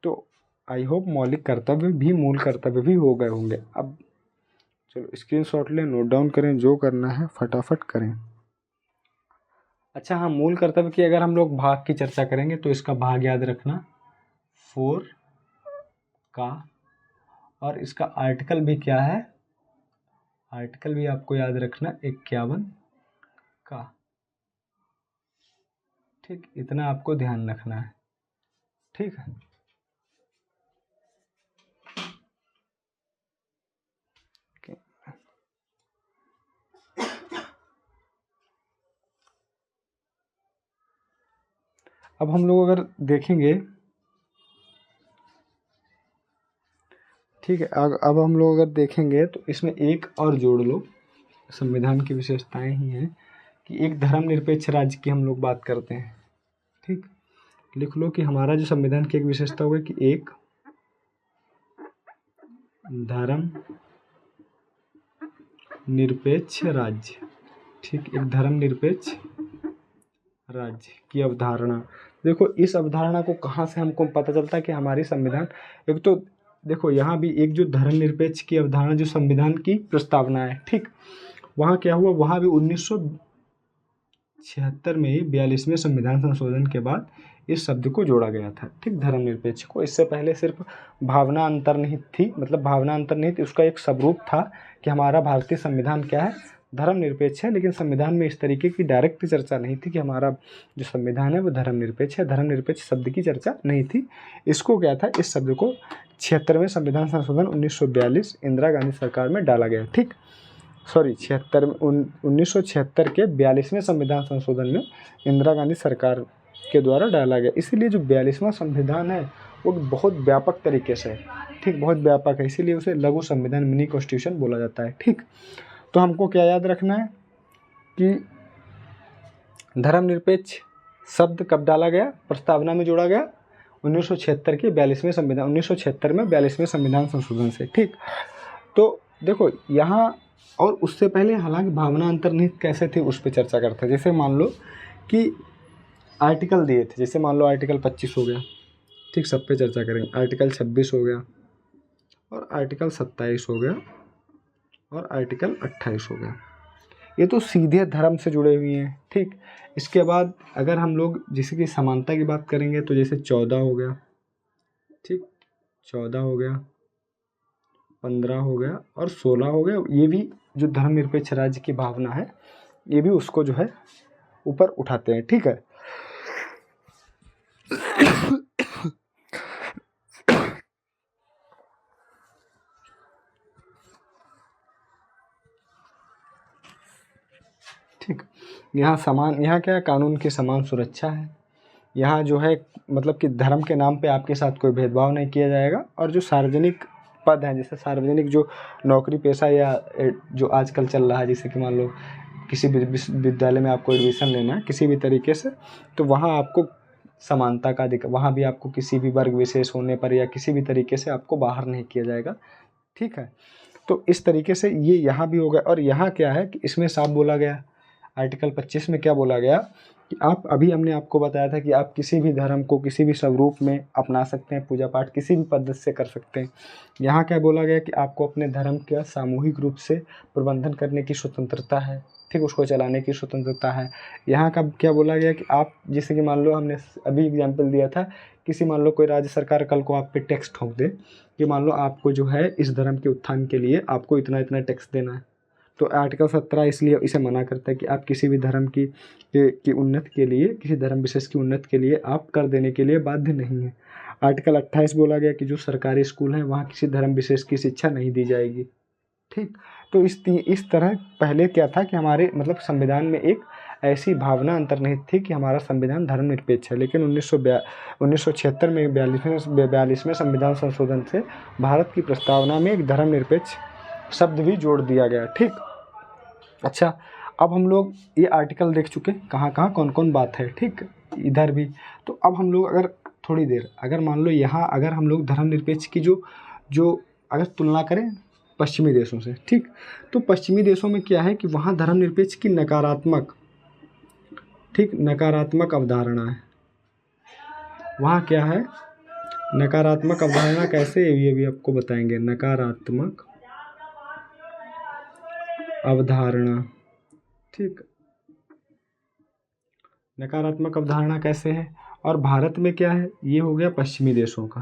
तो आई होप मौलिक कर्तव्य भी मूल कर्तव्य भी हो गए होंगे। अब चलो स्क्रीनशॉट लें, नोट डाउन करें, जो करना है फटाफट करें। अच्छा हाँ, मूल कर्तव्य की अगर हम लोग भाग की चर्चा करेंगे तो इसका भाग याद रखना 4 का, और इसका आर्टिकल भी क्या है, आर्टिकल भी आपको याद रखना 51 का। ठीक, इतना आपको ध्यान रखना है। ठीक है, अब हम लोग अगर देखेंगे, ठीक है, अब हम लोग अगर देखेंगे तो इसमें एक और जोड़ लो, संविधान की विशेषताएं ही हैं कि एक धर्मनिरपेक्ष राज्य की हम लोग बात करते हैं। ठीक, लिख लो कि हमारा जो संविधान की एक विशेषता हुआ कि एक धर्म निरपेक्ष राज्य। ठीक, एक धर्मनिरपेक्ष राज्य की अवधारणा। देखो इस अवधारणा को कहाँ से हमको पता चलता है कि हमारी संविधान, एक तो देखो यहाँ भी एक जो धर्मनिरपेक्ष की अवधारणा जो संविधान की प्रस्तावना है, ठीक, वहाँ क्या हुआ, वहाँ भी 1976 में ही 42वें संविधान संशोधन के बाद इस शब्द को जोड़ा गया था। ठीक, धर्मनिरपेक्ष को, इससे पहले सिर्फ भावना अंतर्निहित थी, मतलब भावना अंतर्निहित उसका एक स्वरूप था कि हमारा भारतीय संविधान क्या है, धर्मनिरपेक्ष है, लेकिन संविधान में इस तरीके की डायरेक्ट चर्चा नहीं थी कि हमारा जो संविधान है वो धर्मनिरपेक्ष है। धर्मनिरपेक्ष शब्द की चर्चा नहीं थी। इसको क्या था, इस शब्द को 76वें संविधान संशोधन 1942 इंदिरा गांधी सरकार में डाला गया। ठीक, सॉरी 1976 के 42वें संविधान संशोधन में इंदिरा गांधी सरकार के द्वारा डाला गया। इसीलिए जो 42वां संविधान है वो बहुत व्यापक तरीके से है। ठीक, बहुत व्यापक है, इसीलिए उसे लघु संविधान, मिनी कॉन्स्टिट्यूशन बोला जाता है। ठीक, तो हमको क्या याद रखना है कि धर्मनिरपेक्ष शब्द कब डाला गया, प्रस्तावना में जोड़ा गया 1976 के 42वें संविधान, 1976 में 42वें संविधान संशोधन से। ठीक, तो देखो यहाँ, और उससे पहले हालांकि भावना अंतर्निहित कैसे थी उस पर चर्चा करते हैं। जैसे मान लो कि आर्टिकल दिए थे, जैसे मान लो आर्टिकल 25 हो गया, ठीक, सब पे चर्चा करेंगे। आर्टिकल 26 हो गया, और आर्टिकल 27 हो गया, और आर्टिकल 28 हो गया। ये तो सीधे धर्म से जुड़े हुए हैं। ठीक, इसके बाद अगर हम लोग जैसे कि समानता की बात करेंगे तो जैसे 14 हो गया, ठीक, 14 हो गया, 15 हो गया, और 16 हो गया। ये भी जो धर्मनिरपेक्ष राज्य की भावना है ये भी उसको जो है ऊपर उठाते हैं। ठीक है, ठीक, यहाँ क्या है, कानून की समान सुरक्षा है। यहाँ जो है मतलब कि धर्म के नाम पे आपके साथ कोई भेदभाव नहीं किया जाएगा। और जो सार्वजनिक पद हैं, जैसे सार्वजनिक जो नौकरी पेशा या जो आजकल चल रहा है, जैसे कि मान लो किसी भी विश्वविद्यालय में आपको एडमिशन लेना है किसी भी तरीके से, तो वहाँ आपको समानता का वहाँ भी आपको किसी भी वर्ग विशेष होने पर या किसी भी तरीके से आपको बाहर नहीं किया जाएगा। ठीक है, तो इस तरीके से ये यहाँ भी हो गया। और यहाँ क्या है कि इसमें साफ बोला गया, आर्टिकल 25 में क्या बोला गया कि आप, अभी हमने आपको बताया था कि आप किसी भी धर्म को किसी भी स्वरूप में अपना सकते हैं, पूजा पाठ किसी भी पद्धति से कर सकते हैं। यहाँ क्या बोला गया कि आपको अपने धर्म का सामूहिक रूप से प्रबंधन करने की स्वतंत्रता है, ठीक, उसको चलाने की स्वतंत्रता है। यहाँ का क्या बोला गया कि आप, जैसे कि मान लो हमने अभी एग्जाम्पल दिया था, किसी मान लो कोई राज्य सरकार कल को आप पे टैक्स ठोक दे कि मान लो आपको जो है इस धर्म के उत्थान के लिए आपको इतना इतना टैक्स देना है, तो आर्टिकल 17 इसलिए इसे मना करता है कि आप किसी भी धर्म की उन्नति के लिए, किसी धर्म विशेष की उन्नति के लिए आप कर देने के लिए बाध्य नहीं है। आर्टिकल 28 बोला गया कि जो सरकारी स्कूल हैं वहाँ किसी धर्म विशेष की शिक्षा नहीं दी जाएगी, ठीक। तो इस तरह पहले क्या था कि हमारे मतलब संविधान में एक ऐसी भावना अंतर्निहित थी कि हमारा संविधान धर्मनिरपेक्ष है, लेकिन 1976 में 42वें संविधान संशोधन से भारत की प्रस्तावना में एक धर्मनिरपेक्ष शब्द भी जोड़ दिया गया, ठीक। अच्छा, अब हम लोग ये आर्टिकल देख चुके कहाँ कहाँ कौन कौन बात है, ठीक, इधर भी। तो अब हम लोग अगर थोड़ी देर अगर मान लो यहाँ अगर हम लोग धर्मनिरपेक्ष की जो अगर तुलना करें पश्चिमी देशों से, ठीक, तो पश्चिमी देशों में क्या है कि वहाँ धर्मनिरपेक्ष की नकारात्मक, ठीक, नकारात्मक अवधारणा है। वहाँ क्या है, नकारात्मक अवधारणा कैसे, ये भी आपको बताएंगे। नकारात्मक अवधारणा, ठीक, नकारात्मक अवधारणा कैसे है। और भारत में क्या है, ये हो गया पश्चिमी देशों का,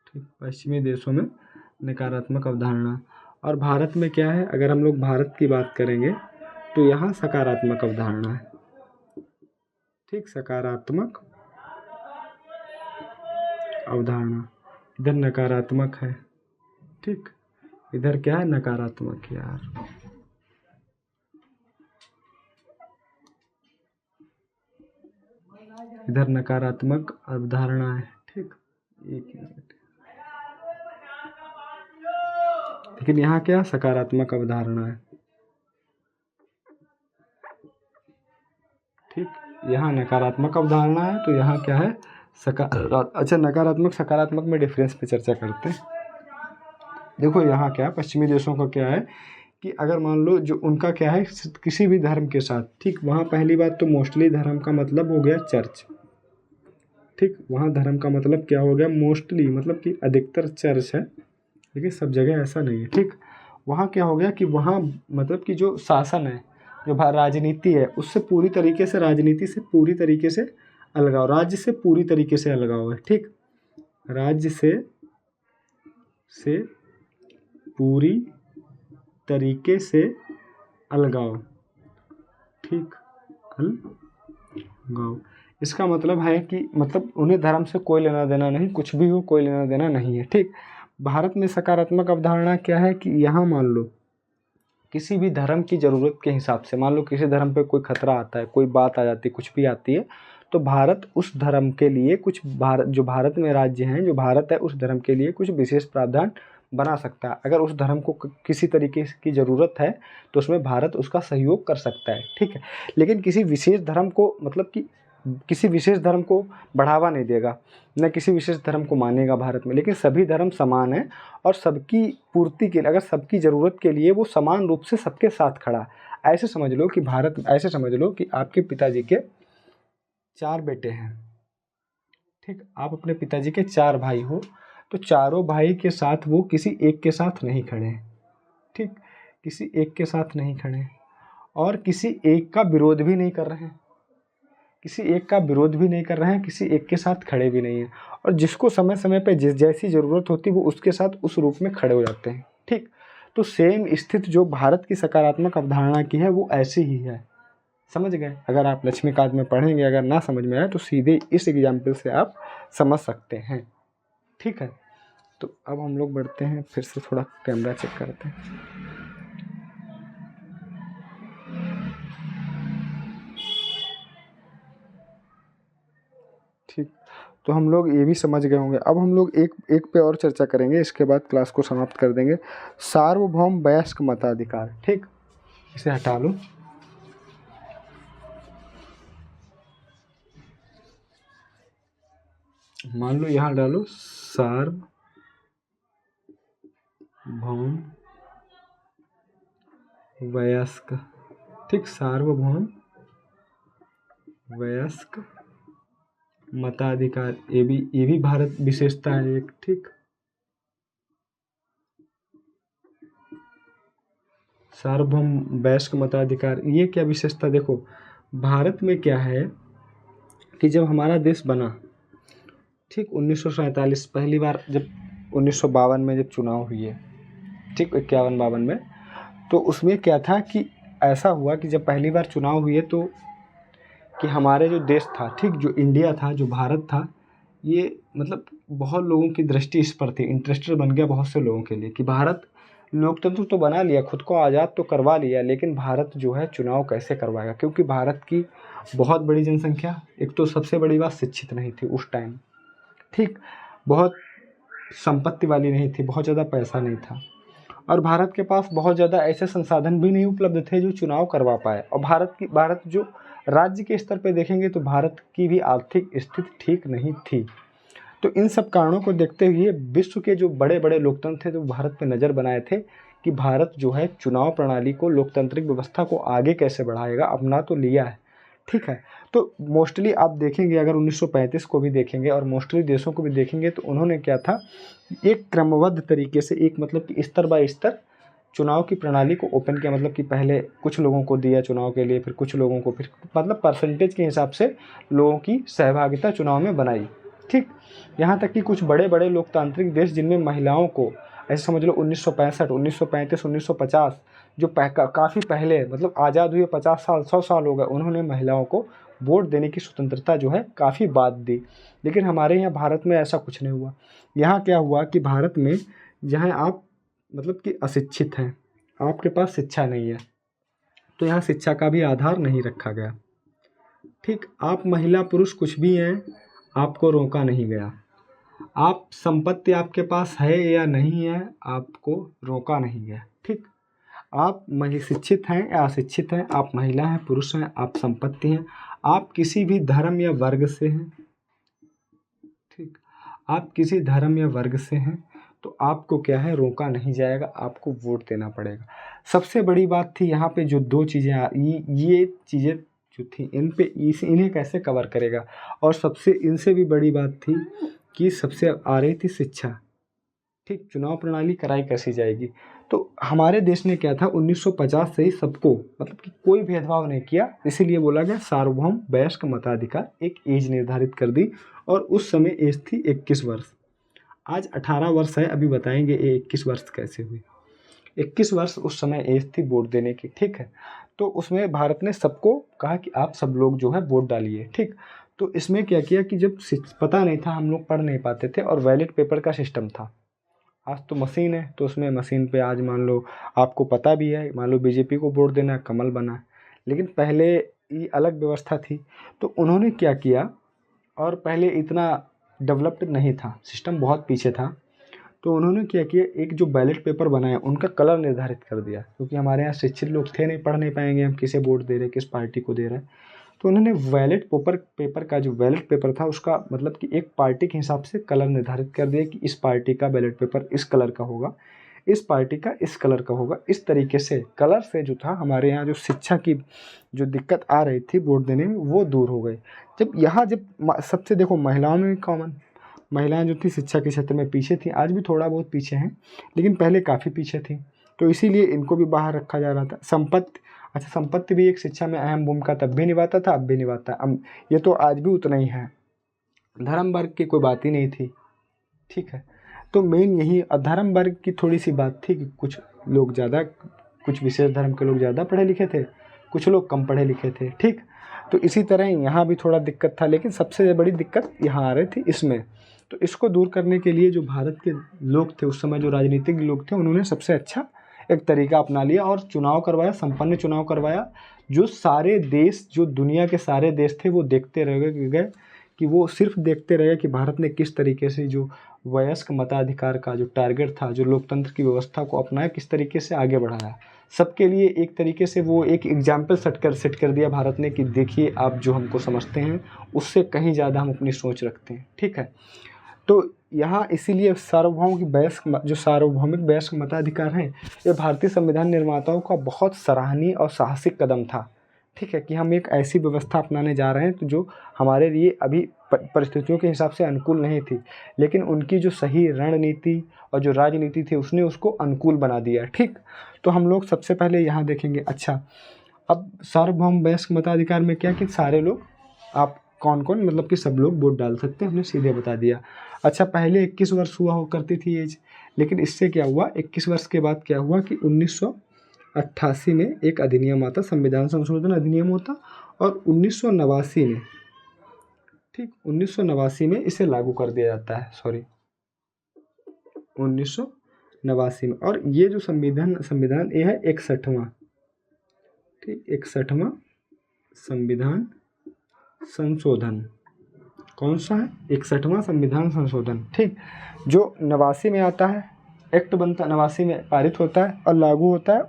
ठीक, पश्चिमी देशों में नकारात्मक अवधारणा। और भारत में क्या है, अगर हम लोग भारत की बात करेंगे तो यहाँ सकारात्मक अवधारणा है, ठीक, सकारात्मक अवधारणा। इधर नकारात्मक है, ठीक, इधर क्या है, नकारात्मक। यार इधर नकारात्मक अवधारणा है, ठीक, एक मिनट, लेकिन यहाँ क्या सकारात्मक अवधारणा है, ठीक, यहाँ नकारात्मक अवधारणा है, तो यहाँ क्या है अच्छा, नकारात्मक सकारात्मक में डिफरेंस पे चर्चा करते हैं। देखो यहाँ क्या है, पश्चिमी देशों का क्या है कि अगर मान लो जो उनका क्या है किसी भी धर्म के साथ, ठीक, वहाँ पहली बात तो मोस्टली धर्म का मतलब हो गया चर्च, ठीक, वहाँ धर्म का मतलब क्या हो गया, मोस्टली मतलब कि अधिकतर चर्च है, लेकिन सब जगह ऐसा नहीं है, ठीक। वहाँ क्या हो गया कि वहाँ मतलब कि जो शासन है, जो राजनीति है, उससे पूरी तरीके से, राजनीति से पूरी तरीके से अलगाव, राज्य से पूरी तरीके से अलगाव है, ठीक, राज्य से पूरी तरीके से अलगाव, ठीक, अलगाव। इसका मतलब है कि मतलब उन्हें धर्म से कोई लेना देना नहीं, कुछ भी हो कोई लेना देना नहीं है, ठीक। भारत में सकारात्मक अवधारणा क्या है कि यहाँ मान लो किसी भी धर्म की ज़रूरत के हिसाब से, मान लो किसी धर्म पे कोई खतरा आता है, कोई बात आ जाती है, कुछ भी आती है, तो भारत उस धर्म के लिए कुछ, जो भारत में राज्य हैं, जो भारत है उस धर्म के लिए कुछ विशेष प्रावधान बना सकता है। अगर उस धर्म को किसी तरीके की ज़रूरत है तो उसमें भारत उसका सहयोग कर सकता है, ठीक है। लेकिन किसी विशेष धर्म को मतलब कि किसी विशेष धर्म को बढ़ावा नहीं देगा, न किसी विशेष धर्म को मानेगा भारत में, लेकिन सभी धर्म समान हैं और सबकी पूर्ति के लिए, अगर सबकी ज़रूरत के लिए वो समान रूप से सबके साथ खड़ा। ऐसे समझ लो कि ऐसे समझ लो कि आपके पिताजी के 4 बेटे हैं, ठीक, आप अपने पिताजी के 4 भाई हो, तो चारों भाई के साथ वो किसी एक के साथ नहीं खड़े हैं, ठीक, किसी एक के साथ नहीं खड़े हैं और किसी एक का विरोध भी नहीं कर रहे हैं, किसी एक का विरोध भी नहीं कर रहे हैं, किसी एक के साथ खड़े भी नहीं हैं, और जिसको समय समय पे जैसी ज़रूरत होती है वो उसके साथ उस रूप में खड़े हो जाते हैं, ठीक। तो सेम स्थिति जो भारत की सकारात्मक अवधारणा की है वो ऐसी ही है, समझ गए। अगर आप लक्ष्मीकांत में पढ़ेंगे, अगर ना समझ में आए तो सीधे इस एग्जाम्पल से आप समझ सकते हैं, ठीक है। तो अब हम लोग बढ़ते हैं, फिर से थोड़ा कैमरा चेक करते हैं। ठीक, तो हम लोग ये भी समझ गए होंगे। अब हम लोग एक एक पे और चर्चा करेंगे, इसके बाद क्लास को समाप्त कर देंगे। सार्वभौम वयस्क मताधिकार, ठीक, इसे हटा लो। मान लो यहाँ डालो सार्वभौम सार्वभौम वयस्क, ठीक, सार्वभौम वयस्क मताधिकार, ये भी भारत विशेषता है एक, ठीक। सार्वभौम वयस्क मताधिकार, ये क्या विशेषता, देखो भारत में क्या है कि जब हमारा देश बना, ठीक, 1947 पहली बार जब 1952 में जब चुनाव हुए, ठीक, 51-52 में, तो उसमें क्या था कि ऐसा हुआ कि जब पहली बार चुनाव हुए तो कि हमारे जो देश था, ठीक, जो इंडिया था, जो भारत था, ये मतलब बहुत लोगों की दृष्टि इस पर थी, इंटरेस्टेड बन गया बहुत से लोगों के लिए कि भारत लोकतंत्र तो बना लिया, खुद को आज़ाद तो करवा लिया, लेकिन भारत जो है चुनाव कैसे करवाएगा, क्योंकि भारत की बहुत बड़ी जनसंख्या, एक तो सबसे बड़ी बात शिक्षित नहीं थी उस टाइम, ठीक, बहुत संपत्ति वाली नहीं थी, बहुत ज़्यादा पैसा नहीं था, और भारत के पास बहुत ज़्यादा ऐसे संसाधन भी नहीं उपलब्ध थे जो चुनाव करवा पाए। और भारत जो राज्य के स्तर पे देखेंगे तो भारत की भी आर्थिक स्थिति ठीक नहीं थी। तो इन सब कारणों को देखते हुए विश्व के जो बड़े बड़े लोकतंत्र थे तो भारत पे नज़र बनाए थे कि भारत जो है चुनाव प्रणाली को, लोकतांत्रिक व्यवस्था को आगे कैसे बढ़ाएगा, अपना तो लिया है, ठीक है। तो मोस्टली आप देखेंगे, अगर 1935 को भी देखेंगे और मोस्टली देशों को भी देखेंगे तो उन्होंने क्या था, एक क्रमबद्ध तरीके से, एक मतलब कि स्तर बाय स्तर चुनाव की प्रणाली को ओपन किया, मतलब कि पहले कुछ लोगों को दिया चुनाव के लिए, फिर कुछ लोगों को, फिर मतलब परसेंटेज के हिसाब से लोगों की सहभागिता चुनाव में बनाई, ठीक। यहाँ तक कि कुछ बड़े बड़े लोकतांत्रिक देश जिनमें महिलाओं को, ऐसे समझ लो 1965, 1935, 1950 जो काफ़ी पहले, मतलब आज़ाद हुए 50 साल 100 साल हो गए, उन्होंने महिलाओं को वोट देने की स्वतंत्रता जो है काफ़ी बाद दी। लेकिन हमारे यहाँ भारत में ऐसा कुछ नहीं हुआ। यहाँ क्या हुआ कि भारत में जहाँ आप मतलब कि अशिक्षित हैं, आपके पास शिक्षा नहीं है, तो यहाँ शिक्षा का भी आधार नहीं रखा गया, ठीक। आप महिला पुरुष कुछ भी हैं, आपको रोका नहीं गया। आप संपत्ति आपके पास है या नहीं है, आपको रोका नहीं गया, ठीक। आप शिक्षित हैं या अशिक्षित हैं, आप महिला हैं पुरुष हैं, आप संपत्ति हैं, आप किसी भी धर्म या वर्ग से हैं, ठीक, आप किसी धर्म या वर्ग से हैं तो आपको क्या है, रोका नहीं जाएगा, आपको वोट देना पड़ेगा। सबसे बड़ी बात थी यहाँ पे जो दो चीज़ें, ये चीज़ें जो थी, इन्हें कैसे कवर करेगा, और सबसे इनसे भी बड़ी बात थी कि सबसे आ रही थी शिक्षा, ठीक, चुनाव प्रणाली कराई कैसी जाएगी। तो हमारे देश ने क्या था, 1950 से ही सबको, मतलब कि कोई भेदभाव नहीं किया, इसीलिए बोला गया सार्वभौम वयस्क मताधिकार, एक एज निर्धारित कर दी, और उस समय एज थी 21 वर्ष। आज 18 वर्ष है, अभी बताएंगे ये 21 वर्ष कैसे हुई। 21 वर्ष उस समय एज थी वोट देने की, ठीक है। तो उसमें भारत ने सबको कहा कि आप सब लोग जो है वोट डालिए, ठीक। तो इसमें क्या किया कि जब पता नहीं था, हम लोग पढ़ नहीं पाते थे, और बैलेट पेपर का सिस्टम था। आज तो मशीन है, तो उसमें मशीन पे आज मान लो आपको पता भी है, मान लो बीजेपी को वोट देना, कमल बना, लेकिन पहले ये अलग व्यवस्था थी। तो उन्होंने क्या किया, और पहले इतना डेवलप्ड नहीं था, सिस्टम बहुत पीछे था, तो उन्होंने क्या किया, एक जो बैलेट पेपर बनाया उनका कलर निर्धारित कर दिया, क्योंकि हमारे यहाँ शिक्षित लोग थे नहीं, पढ़ नहीं पाएंगे हम किसे वोट दे रहे, किस पार्टी को दे रहे हैं। तो उन्होंने बैलेट पेपर का जो बैलेट पेपर था उसका मतलब कि एक पार्टी के हिसाब से कलर निर्धारित कर दिया कि इस पार्टी का बैलेट पेपर इस कलर का होगा, इस पार्टी का इस कलर का होगा। इस तरीके से कलर से जो था हमारे यहाँ जो शिक्षा की जो दिक्कत आ रही थी वोट देने में, वो दूर हो गई। जब सबसे देखो, महिलाओं में भी कॉमन, महिलाएं जो थी शिक्षा के क्षेत्र में पीछे थी, आज भी थोड़ा बहुत पीछे हैं, लेकिन पहले काफ़ी पीछे थी, तो इसीलिए इनको भी बाहर रखा जा रहा था। संपत्ति भी एक शिक्षा में अहम भूमिका तब भी निभाता था, अब भी निभाता है, अब ये तो आज भी उतना ही है। धर्म वर्ग की कोई बात ही नहीं थी, ठीक है। तो मेन यही धर्म वर्ग की थोड़ी सी बात थी कि कुछ लोग ज़्यादा, कुछ विशेष धर्म के लोग ज़्यादा पढ़े लिखे थे, कुछ लोग कम पढ़े लिखे थे, ठीक। तो इसी तरह यहाँ भी थोड़ा दिक्कत था, लेकिन सबसे बड़ी दिक्कत यहाँ आ रही थी इसमें। तो इसको दूर करने के लिए जो भारत के लोग थे उस समय, जो राजनीतिक लोग थे, उन्होंने सबसे अच्छा एक तरीका अपना लिया और चुनाव करवाया, संपन्न चुनाव करवाया। जो सारे देश, जो दुनिया के सारे देश थे, वो देखते रह गए कि वो सिर्फ देखते रहे कि भारत ने किस तरीके से जो वयस्क मताधिकार का जो टारगेट था, जो लोकतंत्र की व्यवस्था को अपनाया, किस तरीके से आगे बढ़ाया। सबके लिए एक तरीके से वो एक एग्जाम्पल सेट कर दिया भारत ने कि देखिए, आप जो हमको समझते हैं उससे कहीं ज़्यादा हम अपनी सोच रखते हैं, ठीक है। तो यहाँ इसीलिए सार्वभौमिक वयस्क मताधिकार हैं, ये भारतीय संविधान निर्माताओं का बहुत सराहनीय और साहसिक कदम था। ठीक है, कि हम एक ऐसी व्यवस्था अपनाने जा रहे हैं तो जो हमारे लिए अभी परिस्थितियों के हिसाब से अनुकूल नहीं थी, लेकिन उनकी जो सही रणनीति और जो राजनीति थी उसने उसको अनुकूल बना दिया। ठीक, तो हम लोग सबसे पहले यहाँ देखेंगे। अच्छा, अब सार्वभौम वयस्क मताधिकार में क्या कि सारे लोग, आप कौन कौन, मतलब कि सब लोग वोट डाल सकते हैं, हमने सीधे बता दिया। अच्छा, पहले 21 वर्ष हुआ करती थी एज, लेकिन इससे क्या हुआ, 21 वर्ष के बाद क्या हुआ कि 1988 में एक अधिनियम आता, संविधान संशोधन अधिनियम होता, और 1989 में, ठीक, 1989 में इसे लागू कर दिया जाता है। 1989 में। और ये जो संविधान ये है 61वां, ठीक, 61वां संविधान संशोधन। कौन सा है? 61वां संविधान संशोधन। ठीक, जो 89 में आता है, एक्ट बनता, 89 में पारित होता है और लागू होता है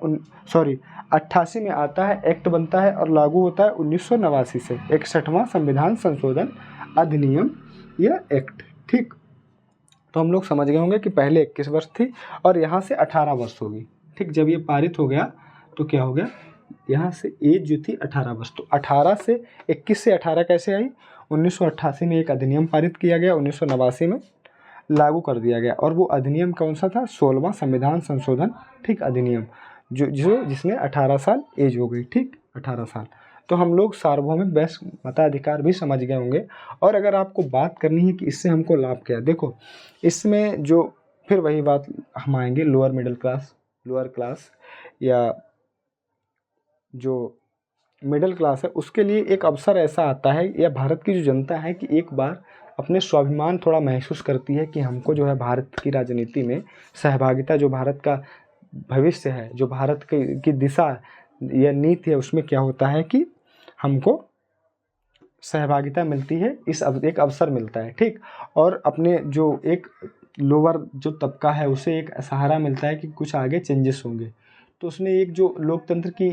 88 में आता है, एक्ट बनता है और लागू होता है 1989 से, 61वां संविधान संशोधन अधिनियम या एक्ट। ठीक, तो हम लोग समझ गए होंगे कि पहले 21 वर्ष थी और यहाँ से 18 वर्ष होगी। ठीक, जब ये पारित हो गया तो क्या हो गया, यहाँ से एज जो थी 18 वर्ष, तो 18 से 21 से 18 कैसे आई, 1988 में एक अधिनियम पारित किया गया, 1989 में लागू कर दिया गया। और वो अधिनियम कौन सा था? 16वां संविधान संशोधन, ठीक, अधिनियम, जिसमें 18 साल एज हो गई। ठीक, 18 साल। तो हम लोग सार्वभौमिक वयस्क मताधिकार भी समझ गए होंगे। और अगर आपको बात करनी है कि इससे हमको लाभ क्या है, देखो इसमें जो, फिर वही बात हम आएंगे, लोअर क्लास या जो मिडिल क्लास है, उसके लिए एक अवसर ऐसा आता है, या भारत की जो जनता है कि एक बार अपने स्वाभिमान थोड़ा महसूस करती है कि हमको जो है भारत की राजनीति में सहभागिता, जो भारत का भविष्य है, जो भारत की दिशा या नीति है, उसमें क्या होता है कि हमको सहभागिता मिलती है, एक अवसर मिलता है। ठीक, और अपने जो एक लोअर जो तबका है उसे एक सहारा मिलता है कि कुछ आगे चेंजेस होंगे। तो उसमें एक जो लोकतंत्र की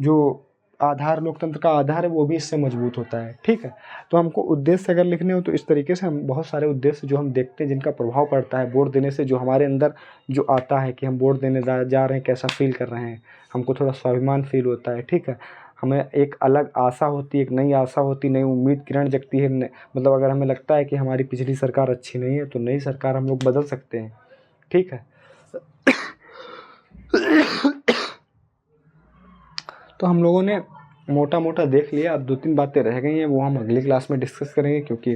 जो लोकतंत्र का आधार है वो भी इससे मजबूत होता है। ठीक है, तो हमको उद्देश्य अगर लिखने हो तो इस तरीके से हम बहुत सारे उद्देश्य जो हम देखते हैं जिनका प्रभाव पड़ता है वोट देने से, जो हमारे अंदर जो आता है कि हम वोट देने जा रहे हैं, कैसा फील कर रहे हैं, हमको थोड़ा स्वाभिमान फील होता है। ठीक है, हमें एक अलग आशा होती है, एक नई आशा होती, नई उम्मीद किरण जगती है। मतलब अगर हमें लगता है कि हमारी पिछली सरकार अच्छी नहीं है तो नई सरकार हम लोग बदल सकते हैं। ठीक है, तो हम लोगों ने मोटा मोटा देख लिया। अब 2-3 बातें रह गई हैं, वो हम अगली क्लास में डिस्कस करेंगे, क्योंकि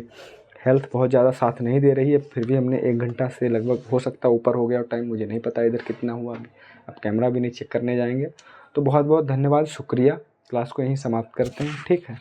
हेल्थ बहुत ज़्यादा साथ नहीं दे रही है। फिर भी हमने 1 घंटा से लगभग, हो सकता है ऊपर हो गया टाइम, मुझे नहीं पता इधर कितना हुआ अभी, अब कैमरा भी नहीं चेक करने जाएंगे। तो बहुत बहुत धन्यवाद, शुक्रिया। क्लास को यहीं समाप्त करते हैं। ठीक है।